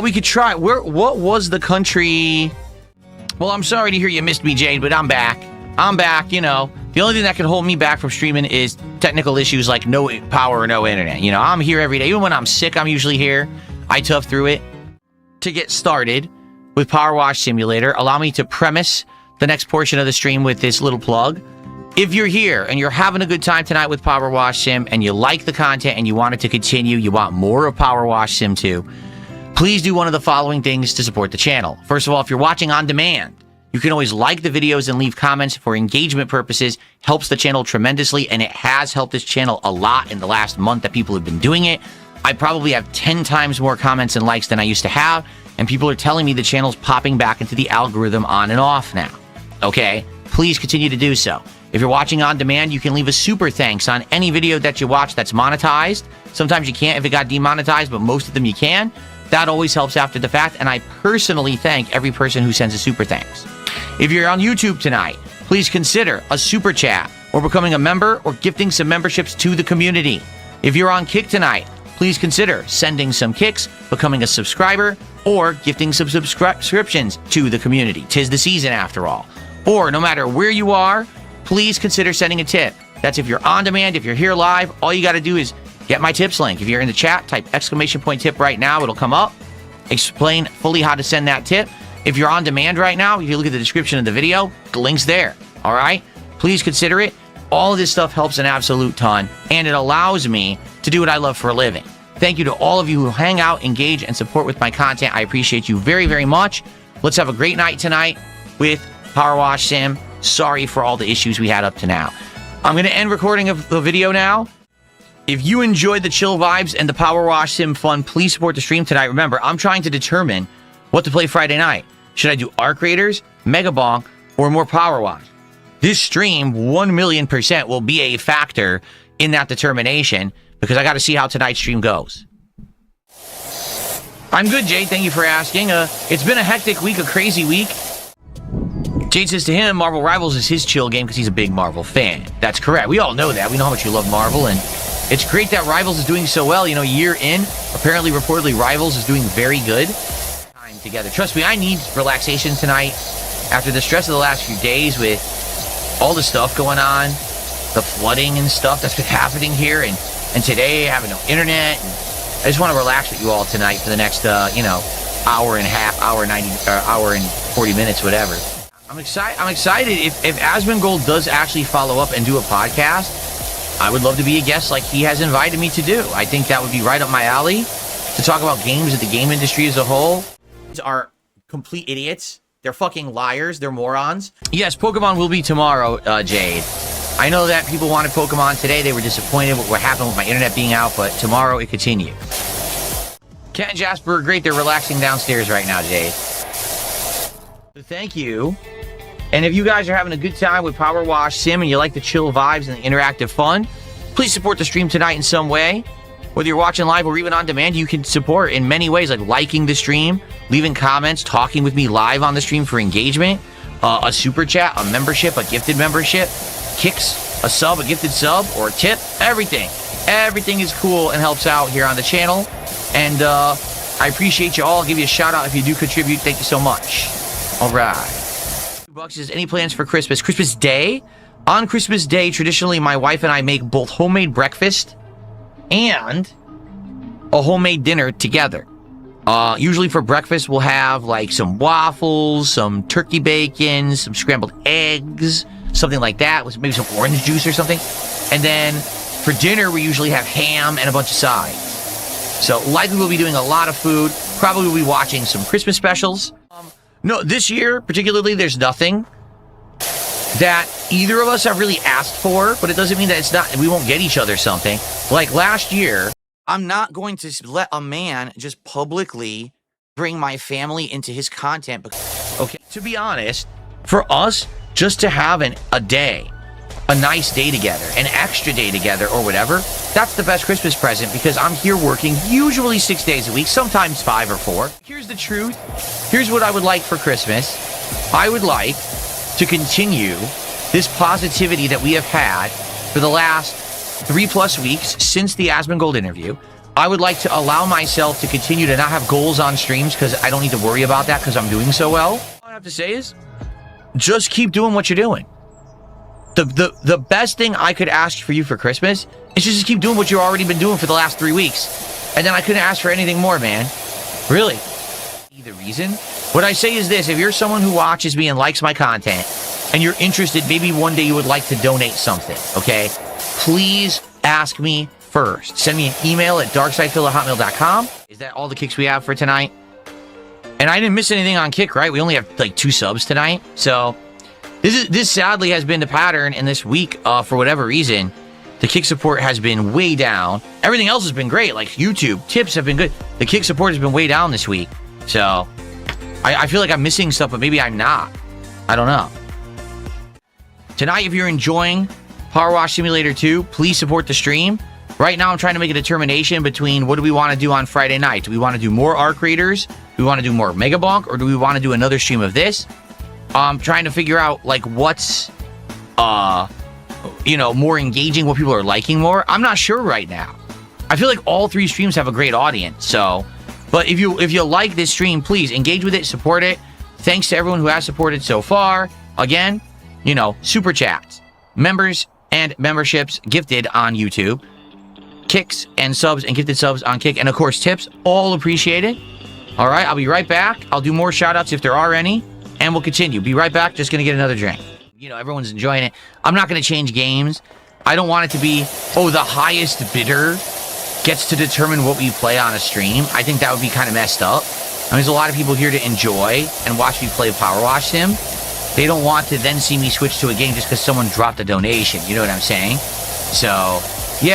Speaker 2: We could try. What was the country? Well, I'm sorry to hear you missed me, Jade, but I'm back. I'm back, you know. The only thing that can hold me back from streaming is technical issues like no power or no internet. You know, I'm here every day. Even when I'm sick, I'm usually here. I tough through it. To get started with Powerwash Simulator, allow me to premise the next portion of the stream with this little plug. If you're here and you're having a good time tonight with Powerwash Sim and you like the content and you want it to continue, you want more of Powerwash Sim 2, please do one of the following things to support the channel. First of all, if you're watching on demand, you can always like the videos and leave comments for engagement purposes. Helps the channel tremendously, and it has helped this channel a lot in the last month that people have been doing it. I probably have 10 times more comments and likes than I used to have, and people are telling me the channel's popping back into the algorithm on and off now. Okay? Please continue to do so. If you're watching on demand, you can leave a super thanks on any video that you watch that's monetized. Sometimes you can't if it got demonetized, but most of them you can. That always helps after the fact, and I personally thank every person who sends a super thanks. If you're on YouTube tonight, please consider a super chat or becoming a member or gifting some memberships to the community. If you're on Kick tonight, please consider sending some kicks, becoming a subscriber, or gifting some subscriptions to the community. 'Tis the season after all. Or no matter where you are, please consider sending a tip. That's if you're on demand, if you're here live, all you got to do is get my tips link. If you're in the chat, type !tip right now. It'll come up. Explain fully how to send that tip. If you're on demand right now, if you look at the description of the video, the link's there. All right? Please consider it. All of this stuff helps an absolute ton, and it allows me to do what I love for a living. Thank you to all of you who hang out, engage, and support with my content. I appreciate you very, very much. Let's have a great night tonight with Powerwash Sim. Sorry for all the issues we had up to now. I'm going to end recording of the video now. If you enjoyed the chill vibes and the Powerwash Sim fun, please support the stream tonight. Remember, I'm trying to determine what to play Friday night. Should I do Arc Raiders, Megabonk, or more Powerwash? This stream, 1,000,000% will be a factor in that determination because I got to see how tonight's stream goes. I'm good, Jade. Thank you for asking. It's been a hectic week, a crazy week. Jade says to him, Marvel Rivals is his chill game because he's a big Marvel fan. That's correct. We all know that. We know how much you love Marvel, and it's great that Rivals is doing so well. You know, year in, apparently, reportedly, Rivals is doing very good. Time together. Trust me, I need relaxation tonight after the stress of the last few days with all the stuff going on, the flooding and stuff that's been happening here, and today having no internet. And I just want to relax with you all tonight for the next, hour and a half, hour and 40 minutes, whatever. I'm excited. If Asmongold does actually follow up and do a podcast, I would love to be a guest like he has invited me to do. I think that would be right up my alley to talk about games and the game industry as a whole. These are complete idiots. They're fucking liars. They're morons. Yes, Pokemon will be tomorrow, Jade. I know that people wanted Pokemon today. They were disappointed with what happened with my internet being out, but tomorrow it continues. Kat and Jasper are great. They're relaxing downstairs right now, Jade. Thank you. And if you guys are having a good time with Powerwash Sim and you like the chill vibes and the interactive fun, please support the stream tonight in some way. Whether you're watching live or even on demand, you can support in many ways, like liking the stream, leaving comments, talking with me live on the stream for engagement, a super chat, a membership, a gifted membership, kicks, a sub, a gifted sub, or a tip, everything. Everything is cool and helps out here on the channel. And I appreciate you all. I'll give you a shout out if you do contribute. Thank you so much. All right. Bucks is any plans for Christmas? Christmas Day? On Christmas Day, traditionally, my wife and I make both homemade breakfast and a homemade dinner together. Usually for breakfast, we'll have like some waffles, some turkey bacon, some scrambled eggs, something like that, with maybe some orange juice or something. And then for dinner, we usually have ham and a bunch of sides. So likely we'll be doing a lot of food. Probably we'll be watching some Christmas specials. No, this year, particularly, there's nothing that either of us have really asked for, but it doesn't mean that we won't get each other something. Like last year, I'm not going to let a man just publicly bring my family into his content. Okay, to be honest, for us, just to have a day, a nice day together, an extra day together or whatever, that's the best Christmas present because I'm here working usually 6 days a week, sometimes 5 or 4. Here's the truth. Here's what I would like for Christmas. I would like to continue this positivity that we have had for the last 3+ weeks since the Asmon Gold interview. I would like to allow myself to continue to not have goals on streams because I don't need to worry about that because I'm doing so well. All I have to say is just keep doing what you're doing. The best thing I could ask for you for Christmas is just to keep doing what you've already been doing for the last 3 weeks. And then I couldn't ask for anything more, man. Really. The reason? What I say is this. If you're someone who watches me and likes my content and you're interested, maybe one day you would like to donate something, okay? Please ask me first. Send me an email at darksidephil@hotmail.com. Is that all the kicks we have for tonight? And I didn't miss anything on Kick, right? We only have like 2 subs tonight. So this sadly has been the pattern in this week for whatever reason. The Kick support has been way down. Everything else has been great. Like YouTube tips have been good. The Kick support has been way down this week. So I feel like I'm missing stuff, but maybe I'm not. I don't know. Tonight, if you're enjoying Powerwash Simulator 2, please support the stream. Right now, I'm trying to make a determination between what do we want to do on Friday night. Do we want to do more Arc Raiders? Do we want to do more Megabonk? Or do we want to do another stream of this? I'm trying to figure out, like, what's, more engaging, what people are liking more. I'm not sure right now. I feel like all 3 streams have a great audience, so... But if you like this stream, please engage with it, support it. Thanks to everyone who has supported so far. Again, super chats, members and memberships gifted on YouTube, kicks and subs and gifted subs on Kick, and of course tips, all appreciated. All right, I'll be right back. I'll do more shout outs if there are any, and we'll continue. Be right back. Just gonna get another drink. Everyone's enjoying it. I'm not gonna change games. I don't want it to be, the highest bidder gets to determine what we play on a stream. I think that would be kind of messed up. There's a lot of people here to enjoy and watch me play Powerwash Sim. They don't want to then see me switch to a game just because someone dropped a donation. You know what I'm saying? So, yeah.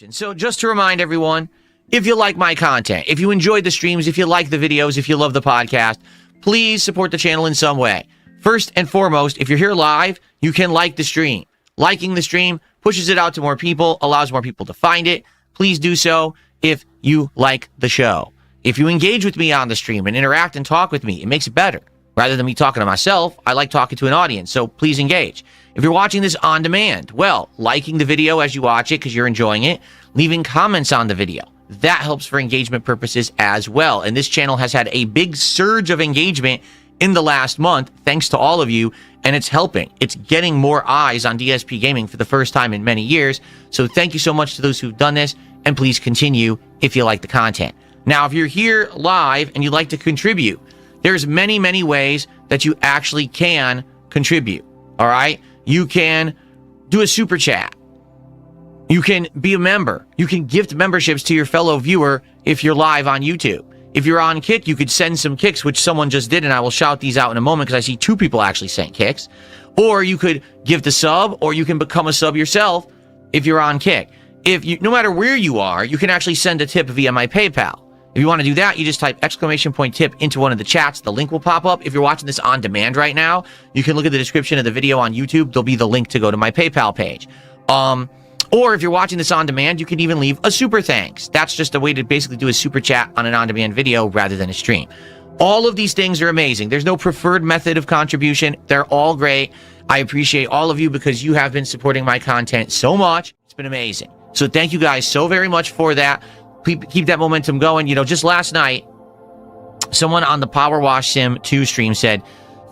Speaker 2: So just to remind everyone, if you like my content, if you enjoyed the streams, if you like the videos, if you love the podcast, please support the channel in some way. First and foremost, if you're here live, you can like the stream. Liking the stream pushes it out to more people, allows more people to find it. Please do so if you like the show. If you engage with me on the stream and interact and talk with me, it makes it better. Rather than me talking to myself, I like talking to an audience, so please engage. If you're watching this on demand, well, liking the video as you watch it because you're enjoying it, leaving comments on the video. That helps for engagement purposes as well. And this channel has had a big surge of engagement in the last month, thanks to all of you, and it's helping. It's getting more eyes on DSP Gaming for the first time in many years. So thank you so much to those who've done this, and please continue if you like the content. Now, if you're here live and you'd like to contribute, there's many, many ways that you actually can contribute, all right? You can do a super chat. You can be a member. You can gift memberships to your fellow viewer if you're live on YouTube. If you're on Kick, you could send some kicks, which someone just did, and I will shout these out in a moment because I see 2 people actually sent kicks. Or you could give the sub, or you can become a sub yourself if you're on Kick. No matter where you are, you can actually send a tip via my PayPal. If you want to do that, you just type !tip into one of the chats. The link will pop up. If you're watching this on demand right now, you can look at the description of the video on YouTube. There'll be the link to go to my PayPal page. Or if you're watching this on demand, you can even leave a super thanks. That's just a way to basically do a super chat on an on-demand video rather than a stream. All of these things are amazing. There's no preferred method of contribution. They're all great. I appreciate all of you because you have been supporting my content so much. It's been amazing. So thank you guys so very much for that. Keep that momentum going. Just last night, Someone on the Powerwash Sim 2 stream said,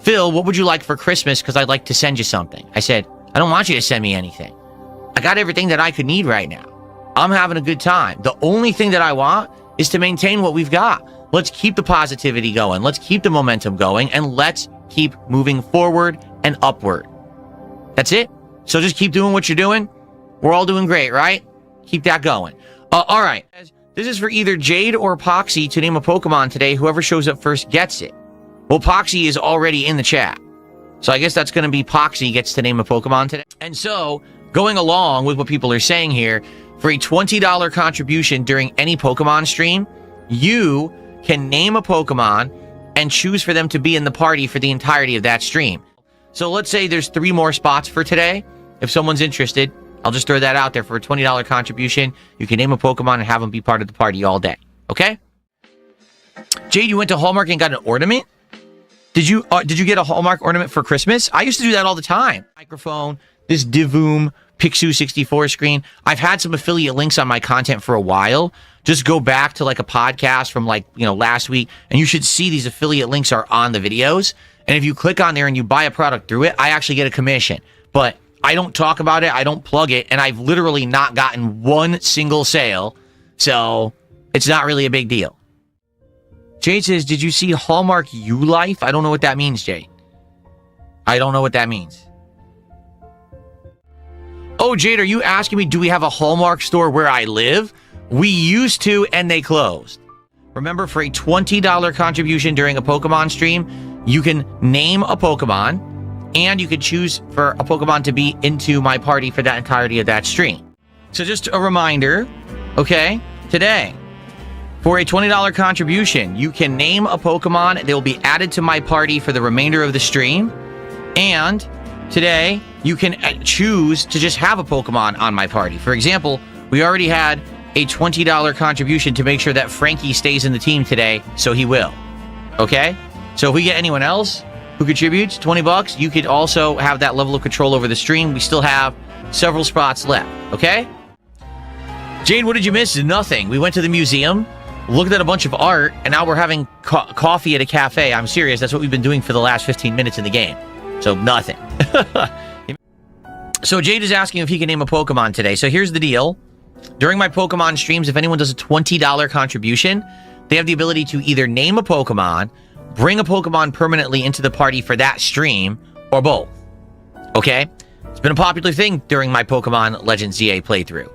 Speaker 2: Phil, what would you like for Christmas? Because I'd like to send you something. I said, I don't want you to send me anything. I got everything that I could need right now. I'm having a good time. The only thing that I want is to maintain what we've got. Let's keep the positivity going. Let's keep the momentum going. And let's keep moving forward and upward. That's it. So just keep doing what you're doing. We're all doing great, right? Keep that going. All right. This is for either Jade or Poxy to name a Pokemon today. Whoever shows up first gets it. Well, Poxy is already in the chat. So I guess that's going to be Poxy gets to name a Pokemon today. And so, going along with what people are saying here, for a $20 contribution during any Pokemon stream, you can name a Pokemon and choose for them to be in the party for the entirety of that stream. So let's say there's 3 more spots for today. If someone's interested, I'll just throw that out there for a $20 contribution. You can name a Pokemon and have them be part of the party all day. Okay? Jade, you went to Hallmark and got an ornament? Did you get a Hallmark ornament for Christmas? I used to do that all the time. Microphone, this Divoom Pixu 64 screen. I've had some affiliate links on my content for a while. Just go back to like a podcast from like, last week, and you should see these affiliate links are on the videos. And if you click on there and you buy a product through it, I actually get a commission. But I don't talk about it. I don't plug it. And I've literally not gotten one single sale. So it's not really a big deal. Jade says, did you see Hallmark U-Life? I don't know what that means, Jade. I don't know what that means. Oh, Jade, are you asking me, do we have a Hallmark store where I live? We used to, and they closed. Remember, for a $20 contribution during a Pokemon stream, you can name a Pokemon, and you can choose for a Pokemon to be into my party for that entirety of that stream. So just a reminder, okay, today, for a $20 contribution, you can name a Pokemon. They will be added to my party for the remainder of the stream. And today, you can choose to just have a Pokemon on my party. For example, we already had a $20 contribution to make sure that Frankie stays in the team today, so he will. Okay? So if we get anyone else who contributes $20, you could also have that level of control over the stream. We still have several spots left. Okay? Jade, what did you miss? Nothing. We went to the museum, looked at a bunch of art, and now we're having coffee at a cafe. I'm serious. That's what we've been doing for the last 15 minutes in the game. So nothing. So Jade is asking if he can name a Pokemon today. So here's the deal. During my Pokemon streams, if anyone does a $20 contribution, they have the ability to either name a Pokemon, bring a Pokemon permanently into the party for that stream, or both. Okay? It's been a popular thing during my Pokemon Legends ZA playthrough.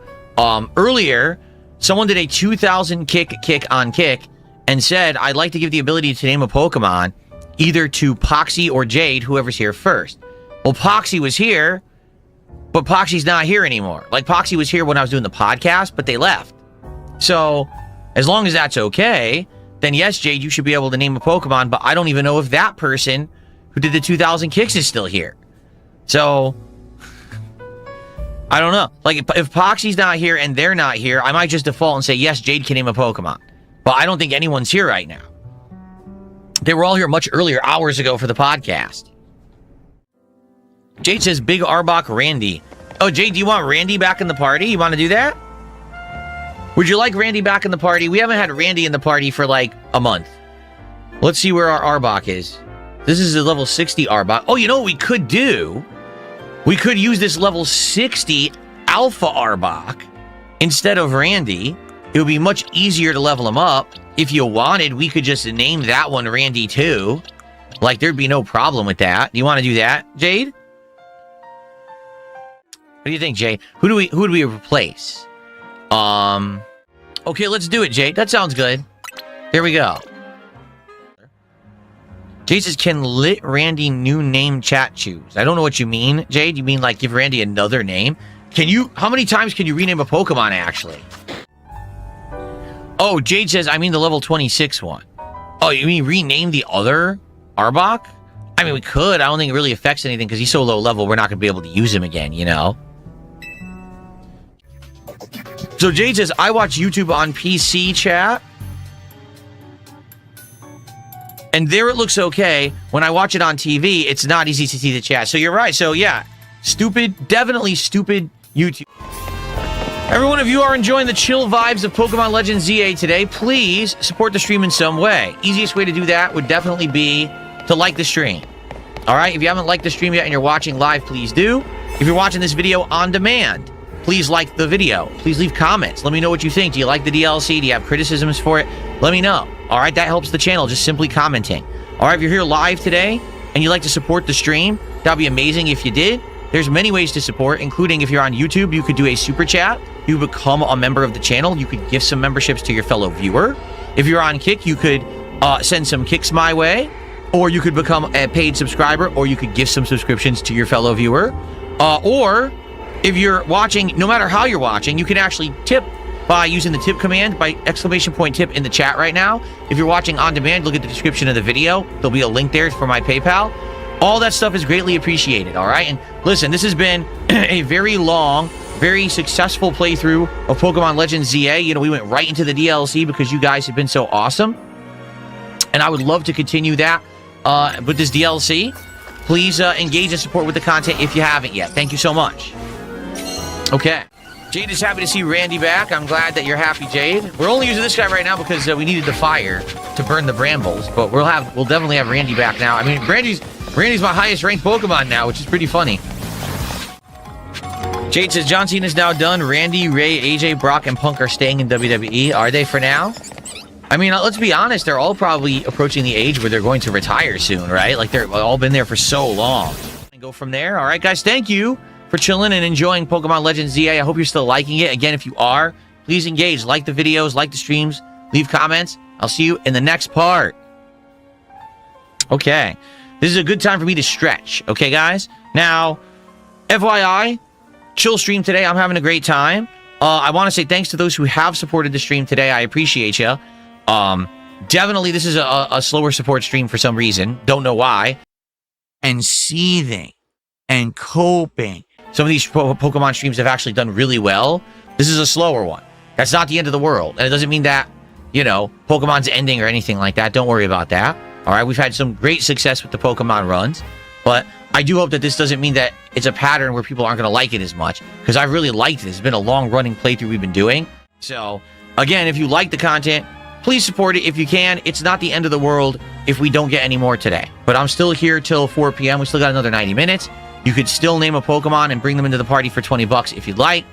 Speaker 2: Earlier, someone did a 2,000 kick on kick and said, I'd like to give the ability to name a Pokemon either to Poxy or Jade, whoever's here first. Well, Poxy was here, but Poxy's not here anymore. Like, Poxy was here when I was doing the podcast, but they left. So, as long as that's okay, then yes, Jade, you should be able to name a Pokemon, but I don't even know if that person who did the 2,000 kicks is still here. So, I don't know. Like, if Poxy's not here and they're not here, I might just default and say, yes, Jade can name a Pokemon. But I don't think anyone's here right now. They were all here much earlier, hours ago, for the podcast. Jade says, Big Arbok Randy. Oh, Jade, do you want Randy back in the party? You want to do that? Would you like Randy back in the party? We haven't had Randy in the party for like a month. Let's see where our Arbok is. This is a level 60 Arbok. Oh, you know what we could do? We could use this level 60 Alpha Arbok instead of Randy. It would be much easier to level him up. If you wanted, we could just name that one Randy too. Like, there'd be no problem with that. Do you want to do that, Jade? What do you think, Jade? Who do we replace? Okay, let's do it, Jade. That sounds good. There we go. Jade says, can lit Randy new name chat choose? I don't know what you mean, Jade. You mean like give Randy another name? How many times can you rename a Pokemon, actually? Oh, Jade says, I mean the level 26 one. Oh, you mean rename the other Arbok? I mean, we could. I don't think it really affects anything because he's so low level, we're not going to be able to use him again, you know? So Jade says, I watch YouTube on PC, chat. And there it looks okay. When I watch it on TV, it's not easy to see the chat. So you're right. So yeah, definitely stupid YouTube. Everyone, if you are enjoying the chill vibes of Pokemon Legends ZA today, please support the stream in some way. Easiest way to do that would definitely be to like the stream. All right, if you haven't liked the stream yet and you're watching live, please do. If you're watching this video on demand, please like the video. Please leave comments. Let me know what you think. Do you like the DLC? Do you have criticisms for it? Let me know. All right, that helps the channel, just simply commenting. All right, if you're here live today and you'd like to support the stream, that'd be amazing if you did. There's many ways to support, including if you're on YouTube, you could do a super chat. You become a member of the channel. You could give some memberships to your fellow viewer. If you're on Kick, you could send some kicks my way, or you could become a paid subscriber, or you could give some subscriptions to your fellow viewer. Or if you're watching, no matter how you're watching, you can actually tip by using the tip command, by !tip in the chat right now. If you're watching on demand, look at the description of the video. There'll be a link there for my PayPal. All that stuff is greatly appreciated, all right? And listen, this has been a very long, very successful playthrough of Pokemon Legends ZA. You know, we went right into the DLC because you guys have been so awesome. And I would love to continue that with this DLC. Please engage and support with the content if you haven't yet. Thank you so much. Okay. Jade is happy to see Randy back. I'm glad that you're happy, Jade. We're only using this guy right now because we needed the fire to burn the brambles, but we'll definitely have Randy back now. I mean, Randy's my highest ranked Pokemon now, which is pretty funny. Jade says, John Cena's now done. Randy, Ray, AJ, Brock, and Punk are staying in WWE. Are they for now? I mean, let's be honest. They're all probably approaching the age where they're going to retire soon, right? Like, they've all been there for so long. And go from there. All right, guys, thank you for chilling and enjoying Pokemon Legends ZA. I hope you're still liking it. Again, if you are, please engage. Like the videos, like the streams, leave comments. I'll see you in the next part. Okay. This is a good time for me to stretch. Okay, guys? Now, FYI, chill stream today. I'm having a great time. I want to say thanks to those who have supported the stream today. I appreciate you. Definitely, this is a slower support stream for some reason. Don't know why. And seething and coping. Some of these Pokemon streams have actually done really well. This is a slower one. That's not the end of the world. And it doesn't mean that, you know, Pokemon's ending or anything like that. Don't worry about that. All right, we've had some great success with the Pokemon runs. But I do hope that this doesn't mean that it's a pattern where people aren't going to like it as much. Because I've really liked it. It's been a long-running playthrough we've been doing. So, again, if you like the content, please support it if you can. It's not the end of the world if we don't get any more today. But I'm still here till 4 p.m. We still got another 90 minutes. You could still name a Pokemon and bring them into the party for 20 bucks if you'd like.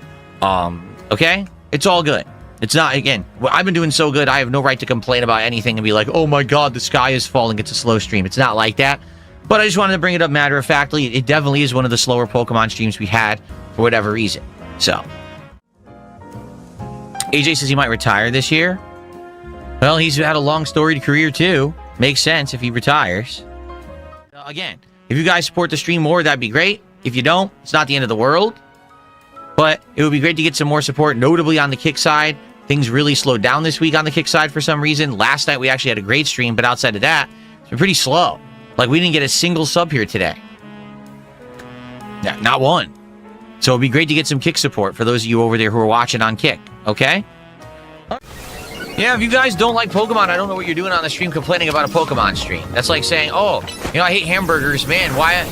Speaker 2: Okay? It's all good. It's not, again, I've been doing so good, I have no right to complain about anything and be like, oh my god, the sky is falling, it's a slow stream. It's not like that. But I just wanted to bring it up matter-of-factly. It definitely is one of the slower Pokemon streams we had for whatever reason. So. AJ says he might retire this year. Well, he's had a long storied career too. Makes sense if he retires. Again, if you guys support the stream more, that'd be great. If you don't, it's not the end of the world. But it would be great to get some more support, notably on the Kick side. Things really slowed down this week on the Kick side for some reason. Last night we actually had a great stream, but outside of that, it's been pretty slow. Like, we didn't get a single sub here today. Yeah, not one. So it'd be great to get some Kick support for those of you over there who are watching on Kick, okay? Yeah, if you guys don't like Pokemon, I don't know what you're doing on the stream complaining about a Pokemon stream. That's like saying, oh, you know, I hate hamburgers, man. Why?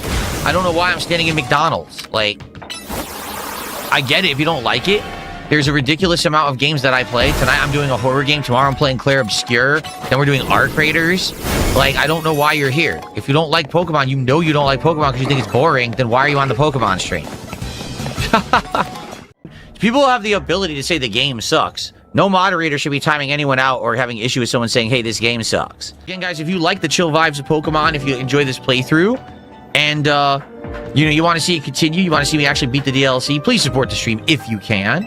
Speaker 2: I don't know why I'm standing in McDonald's. Like, I get it if you don't like it. There's a ridiculous amount of games that I play. Tonight I'm doing a horror game. Tomorrow I'm playing Claire Obscure. Then we're doing Arc Raiders. Like, I don't know why you're here. If you don't like Pokemon, you know you don't like Pokemon because you think it's boring, then why are you on the Pokemon stream? People have the ability to say the game sucks. No moderator should be timing anyone out or having issue with someone saying, hey, this game sucks. Again, guys, if you like the chill vibes of Pokemon, if you enjoy this playthrough, and, you know, you want to see it continue, you want to see me actually beat the DLC, please support the stream if you can.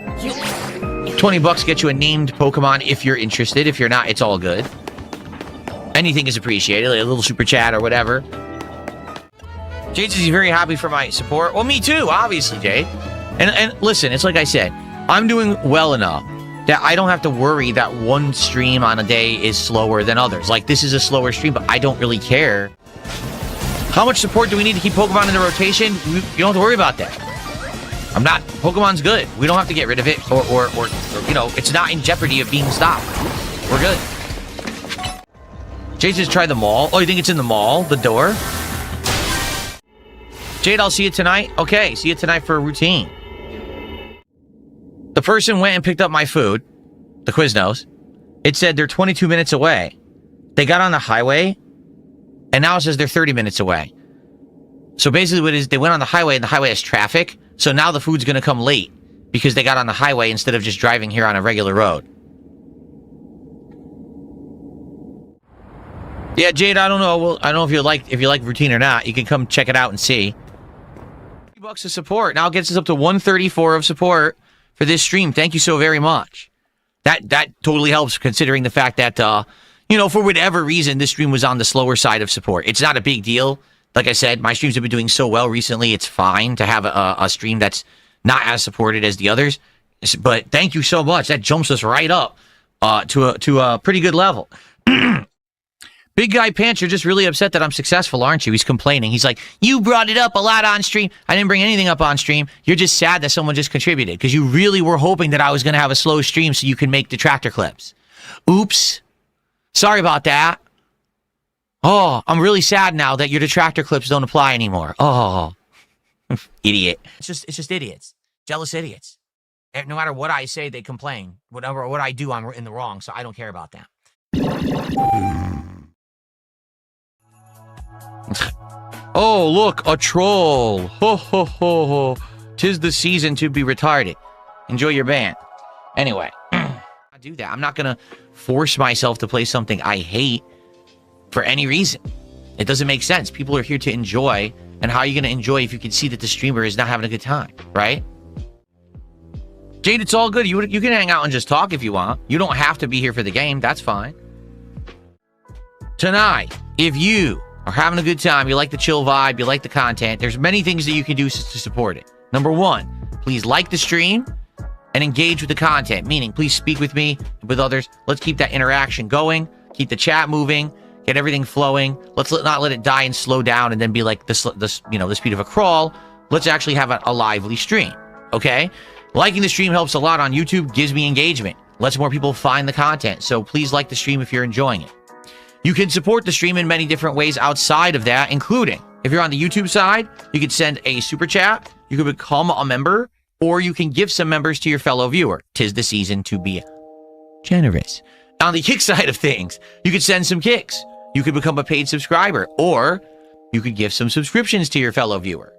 Speaker 2: 20 bucks get you a named Pokemon if you're interested. If you're not, it's all good. Anything is appreciated, like a little super chat or whatever. Jade says he's very happy for my support. Well, me too, obviously, Jade. And listen, it's like I said, I'm doing well enough that I don't have to worry that one stream on a day is slower than others. Like, this is a slower stream, but I don't really care. How much support do we need to keep Pokemon in the rotation? You don't have to worry about that. Pokemon's good. We don't have to get rid of it, or you know, it's not in jeopardy of being stopped. We're good. Jade says try the mall. Oh, you think it's in the mall? The door? Jade, I'll see you tonight. Okay, see you tonight for a routine. The person went and picked up my food, the Quiznos. It said they're 22 minutes away. They got on the highway, and now it says they're 30 minutes away. So basically what it is, they went on the highway, and the highway has traffic, so now the food's going to come late because they got on the highway instead of just driving here on a regular road. Yeah, Jade, I don't know. Well, I don't know if you like routine or not. You can come check it out and see. $50 of support now gets us up to 134 of support for this stream. Thank you so very much. That totally helps considering the fact that you know, for whatever reason this stream was on the slower side of support. It's not a big deal. Like I said, my streams have been doing so well recently. It's fine to have a stream that's not as supported as the others. But thank you so much. That jumps us right up to a pretty good level. Big Guy Pants, you're just really upset that I'm successful, aren't you? He's complaining. He's like, you brought it up a lot on stream. I didn't bring anything up on stream. You're just sad that someone just contributed because you really were hoping that I was going to have a slow stream so you can make detractor clips. Oops. Sorry about that. Oh, I'm really sad now that your detractor clips don't apply anymore. Oh, idiot. It's just idiots. Jealous idiots. And no matter what I say, they complain. What I do, I'm in the wrong, so I don't care about that. Oh, look, a troll. Ho, ho, ho, ho. 'Tis the season to be retarded. Enjoy your band. Anyway, I do that. I'm not going to force myself to play something I hate for any reason. It doesn't make sense. People are here to enjoy, and how are you going to enjoy if you can see that the streamer is not having a good time, right? Jade, it's all good. You can hang out and just talk if you want. You don't have to be here for the game. That's fine. Tonight, if you are having a good time, you like the chill vibe, you like the content, there's many things that you can do to support it. Number one, please like the stream and engage with the content, meaning please speak with me, with others. Let's keep that interaction going, keep the chat moving, get everything flowing. Let's not let it die and slow down and then be like the speed of a crawl. Let's actually have a lively stream, okay? Liking the stream helps a lot on YouTube, gives me engagement, lets more people find the content. So please like the stream if you're enjoying it. You can support the stream in many different ways outside of that, including, if you're on the YouTube side, you can send a super chat, you can become a member, or you can give some members to your fellow viewer. 'Tis the season to be generous. On the kick side of things, you could send some kicks. You could become a paid subscriber, or you could give some subscriptions to your fellow viewer.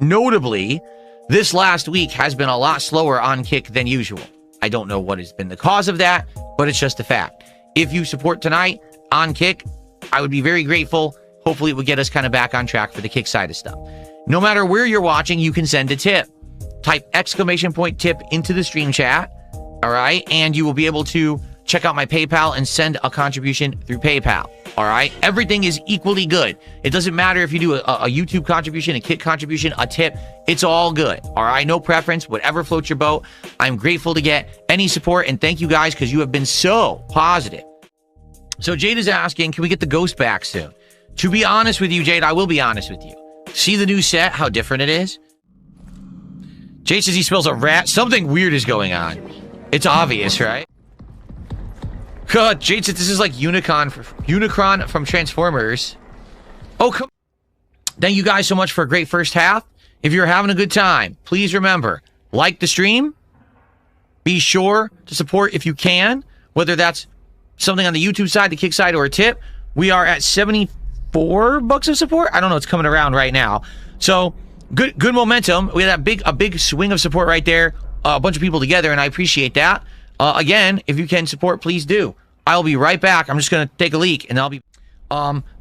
Speaker 2: Notably, this last week has been a lot slower on Kick than usual. I don't know what has been the cause of that, but it's just a fact. If you support tonight on Kick, I would be very grateful. Hopefully it would get us kind of back on track for the Kick side of stuff. No matter where you're watching, you can send a tip. Type !tip into the stream chat, all right? And you will be able to check out my PayPal and send a contribution through PayPal, all right? Everything is equally good. It doesn't matter if you do a YouTube contribution, a Kick contribution, a tip. It's all good, all right? No preference, whatever floats your boat. I'm grateful to get any support, and thank you guys because you have been so positive. So Jade is asking, can we get the ghost back soon? To be honest with you, Jade, I will be honest with you. See the new set, how different it is? Jade says he smells a rat. Something weird is going on. It's obvious, right? God, Jade said this is like Unicron from Transformers. Oh, come. Thank you guys so much for a great first half. If you're having a good time, please remember, like the stream. Be sure to support if you can, whether that's something on the YouTube side, the Kick side, or a tip. We are at $74 of support. I don't know. It's coming around right now. So good momentum. We had a big swing of support right there. A bunch of people together, and I appreciate that. Again, if you can support, please do. I'll be right back. I'm just going to take a leak, and I'll be...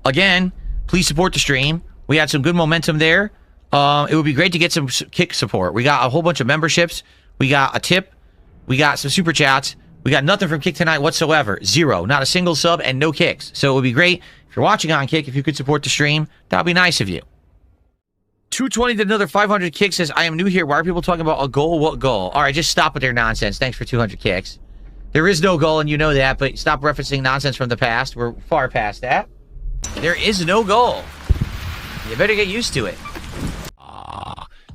Speaker 2: Again, please support the stream. We had some good momentum there. It would be great to get some Kick support. We got a whole bunch of memberships. We got a tip. We got some super chats. We got nothing from Kick tonight whatsoever. Zero. Not a single sub and no kicks. So it would be great if you're watching on Kick, if you could support the stream. That would be nice of you. 220 to another 500 kicks says, I am new here. Why are people talking about a goal? What goal? All right, just stop with their nonsense. Thanks for 200 kicks. There is no goal, and you know that, but stop referencing nonsense from the past. We're far past that. There is no goal. You better get used to it.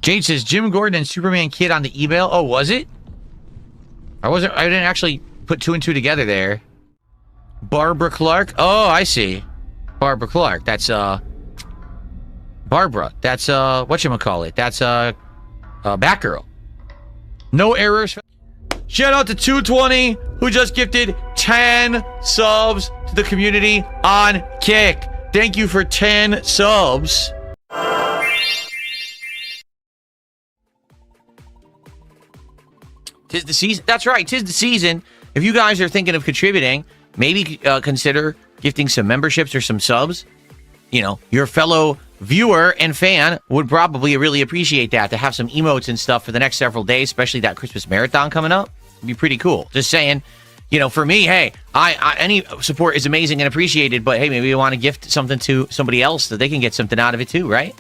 Speaker 2: Jade says, Jim Gordon and Superman Kid on the email. Oh, was it? I didn't actually put two and two together there. Barbara Clark. Oh, I see. Barbara Clark. That's, Barbara. That's, whatchamacallit. That's, Batgirl. No errors. Shout out to 220, who just gifted 10 subs to the community on Kick. Thank you for 10 subs. Tis the season. That's right. Tis the season. If you guys are thinking of contributing, maybe consider gifting some memberships or some subs. You know, your fellow viewer and fan would probably really appreciate that, to have some emotes and stuff for the next several days, especially that Christmas marathon coming up. It'd be pretty cool. Just saying, you know, for me, hey, I any support is amazing and appreciated, but hey, maybe you want to gift something to somebody else so they can get something out of it too, right?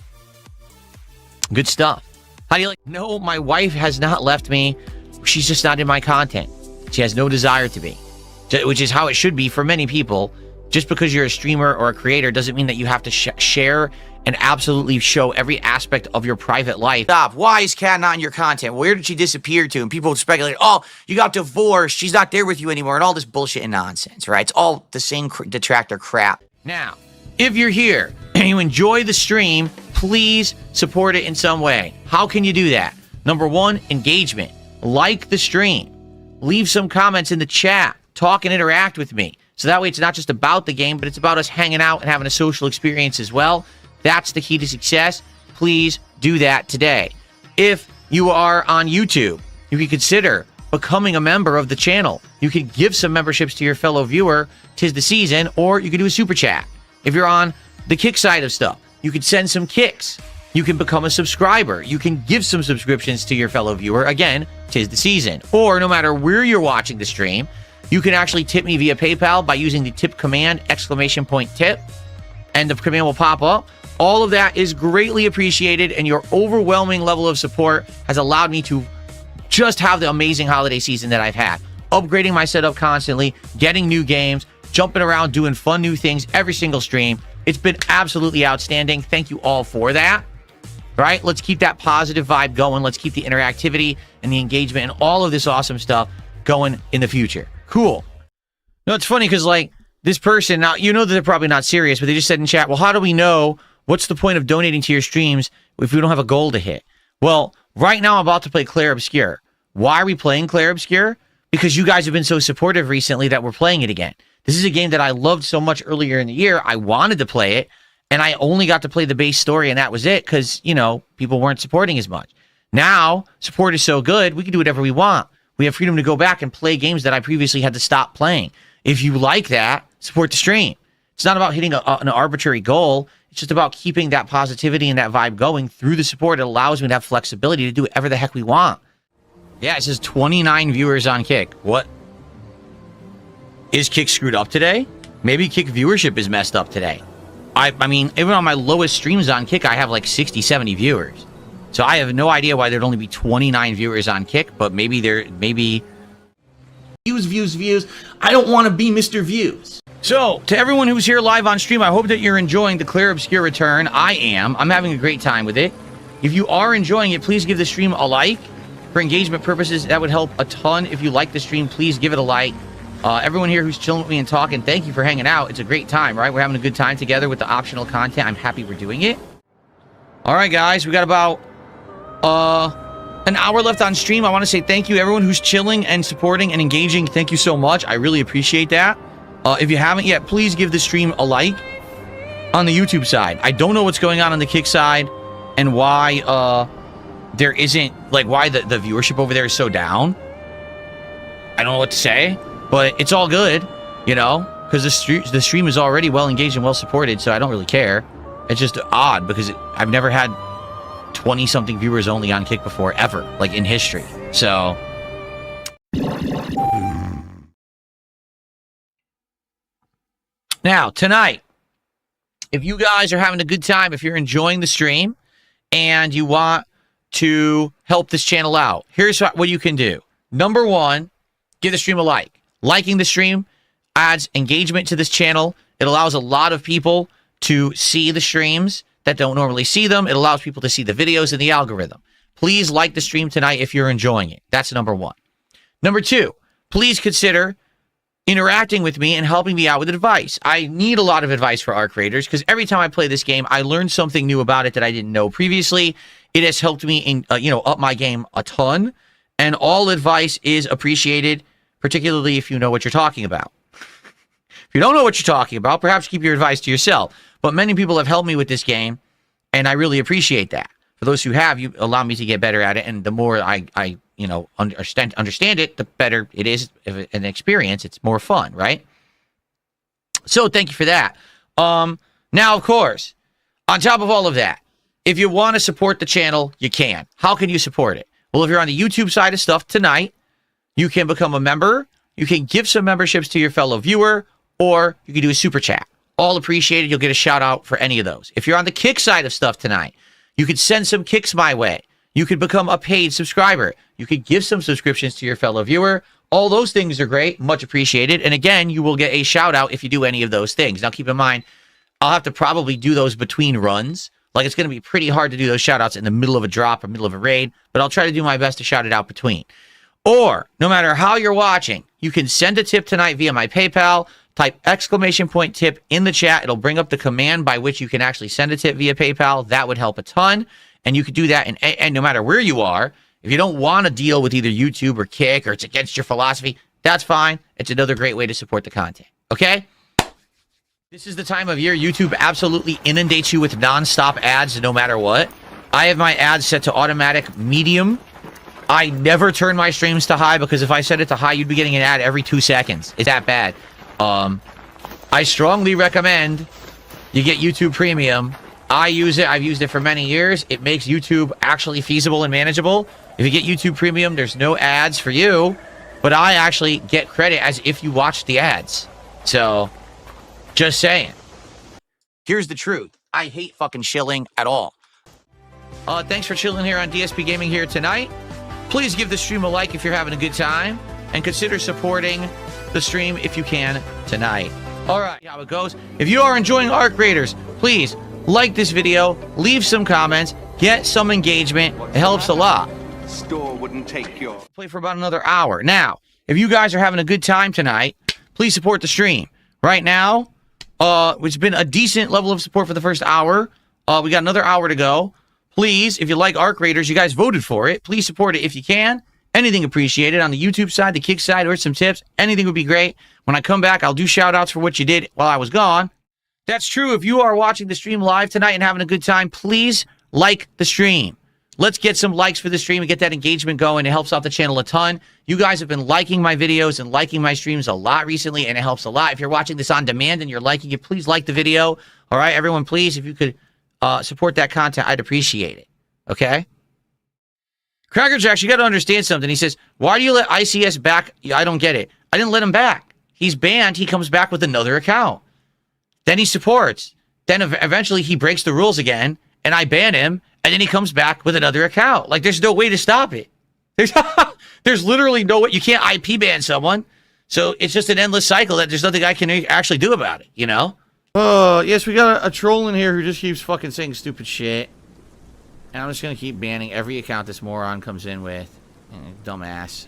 Speaker 2: Good stuff. How do you like? No, my wife has not left me. She's just not in my content. She has no desire to be, which is how it should be for many people. Just because you're a streamer or a creator doesn't mean that you have to share and absolutely show every aspect of your private life. Stop. Why is Kat not in your content? Where did she disappear to? And people speculate, oh, you got divorced. She's not there with you anymore. And all this bullshit and nonsense, right? It's all the same detractor crap. Now, if you're here and you enjoy the stream, please support it in some way. How can you do that? Number one, engagement. Like the stream. Leave some comments in the chat. Talk and interact with me. So that way it's not just about the game, but it's about us hanging out and having a social experience as well. That's the key to success. Please do that today. If you are on YouTube, you can consider becoming a member of the channel. You can give some memberships to your fellow viewer. 'Tis the season. Or you can do a super chat. If you're on the Kick side of stuff, you can send some kicks. You can become a subscriber. You can give some subscriptions to your fellow viewer. Again, 'tis the season. Or no matter where you're watching the stream, you can actually tip me via PayPal by using the tip command, !tip, and the command will pop up. All of that is greatly appreciated, and your overwhelming level of support has allowed me to just have the amazing holiday season that I've had. Upgrading my setup constantly, getting new games, jumping around, doing fun new things every single stream. It's been absolutely outstanding. Thank you all for that. Right? Let's keep that positive vibe going. Let's keep the interactivity and the engagement and all of this awesome stuff going in the future. Cool. No, it's funny because, like, this person, now, you know that they're probably not serious, but they just said in chat, well, how do we know what's the point of donating to your streams if we don't have a goal to hit? Well, right now I'm about to play Clair Obscure. Why are we playing Clair Obscure? Because you guys have been so supportive recently that we're playing it again. This is a game that I loved so much earlier in the year. I wanted to play it, and I only got to play the base story, and that was it because, you know, people weren't supporting as much. Now, support is so good, we can do whatever we want. We have freedom to go back and play games that I previously had to stop playing. If you like that, support the stream. It's not about hitting an arbitrary goal. It's just about keeping that positivity and that vibe going through the support. It allows me to have flexibility to do whatever the heck we want. Yeah, it says 29 viewers on Kick. What? Is Kick screwed up today? Maybe Kick viewership is messed up today. I mean, even on my lowest streams on Kick, I have like 60, 70 viewers. So I have no idea why there'd only be 29 viewers on Kick, but maybe views. I don't want to be Mr. Views. So, to everyone who's here live on stream, I hope that you're enjoying the Clair Obscure return. I am. I'm having a great time with it. If you are enjoying it, please give the stream a like. For engagement purposes, that would help a ton. If you like the stream, please give it a like. Everyone here who's chilling with me and talking, thank you for hanging out. It's a great time, right? We're having a good time together with the optional content. I'm happy we're doing it. All right, guys, we got about an hour left on stream. I want to say thank you, everyone who's chilling and supporting and engaging. Thank you so much. I really appreciate that. If you haven't yet, please give the stream a like on the YouTube side. I don't know what's going on the Kick side and why there isn't, like, why the viewership over there is so down. I don't know what to say, but it's all good, you know, because the stream is already well engaged and well supported, so I don't really care. It's just odd because I've never had 20-something viewers only on Kick before, ever, like, in history. So now, tonight, if you guys are having a good time, if you're enjoying the stream and you want to help this channel out, here's what you can do. Number one, give the stream a like. Liking the stream adds engagement to this channel. It allows a lot of people to see the streams that don't normally see them. It allows people to see the videos in the algorithm. Please like the stream tonight if you're enjoying it. That's number one. Number two, please consider interacting with me and helping me out with advice. I need a lot of advice for our creators because every time I play this game, I learn something new about it that I didn't know previously. It has helped me in, up my game a ton. And all advice is appreciated, particularly if you know what you're talking about. If you don't know what you're talking about, perhaps keep your advice to yourself. But many people have helped me with this game, and I really appreciate that. For those who have, you allow me to get better at it, and the more I understand it, the better it is an experience. It's more fun, right? So thank you for that. Now, of course, on top of all of that, if you want to support the channel, you can. How can you support it? Well, if you're on the YouTube side of stuff tonight, you can become a member. You can give some memberships to your fellow viewer, or you can do a super chat. All appreciated. You'll get a shout out for any of those. If you're on the Kick side of stuff tonight, you could send some kicks my way. You could become a paid subscriber. You could give some subscriptions to your fellow viewer. All those things are great. Much appreciated. And again, you will get a shout out if you do any of those things. Now, keep in mind, I'll have to probably do those between runs. Like, it's going to be pretty hard to do those shout outs in the middle of a drop or middle of a raid, but I'll try to do my best to shout it out between. Or, no matter how you're watching, you can send a tip tonight via my PayPal. Type !tip in the chat. It'll bring up the command by which you can actually send a tip via PayPal. That would help a ton. And you could do that, and no matter where you are, if you don't want to deal with either YouTube or Kick, or it's against your philosophy, that's fine. It's another great way to support the content. Okay? This is the time of year YouTube absolutely inundates you with nonstop ads no matter what. I have my ads set to automatic medium. I never turn my streams to high, because if I set it to high, you'd be getting an ad every 2 seconds. It's that bad. I strongly recommend you get YouTube Premium. I use it. I've used it for many years. It makes YouTube actually feasible and manageable. If you get YouTube Premium, there's no ads for you, but I actually get credit as if you watched the ads. So, just saying. Here's the truth. I hate fucking shilling at all. Thanks for chilling here on DSP Gaming here tonight. Please give the stream a like if you're having a good time, and consider supporting the stream if you can tonight. All right, how it goes. If you are enjoying Arc Raiders, please like this video, leave some comments, get some engagement. It helps a lot.
Speaker 3: Store wouldn't take your
Speaker 2: Play for about another hour. Now, if you guys are having a good time tonight, please support the stream. Right now, it's been a decent level of support for the first hour. We got another hour to go. Please, if you like Arc Raiders, you guys voted for it. Please support it if you can. Anything appreciated on the YouTube side, the Kick side, or some tips. Anything would be great. When I come back, I'll do shout outs for what you did while I was gone. That's true. If you are watching the stream live tonight and having a good time, please like the stream. Let's get some likes for the stream and get that engagement going. It helps out the channel a ton. You guys have been liking my videos and liking my streams a lot recently, and it helps a lot. If you're watching this on demand and you're liking it, please like the video. All right, everyone, please, if you could support that content, I'd appreciate it. Okay? Cracker Jacks, you got to understand something. He says, why do you let ICS back? I don't get it. I didn't let him back. He's banned. He comes back with another account. Then he supports. Then eventually he breaks the rules again, and I ban him, and then he comes back with another account. Like, there's no way to stop it. There's literally no way. You can't IP ban someone. So it's just an endless cycle that there's nothing I can actually do about it, you know? Yes, we got a troll in here who just keeps fucking saying stupid shit. And I'm just going to keep banning every account this moron comes in with. Dumbass.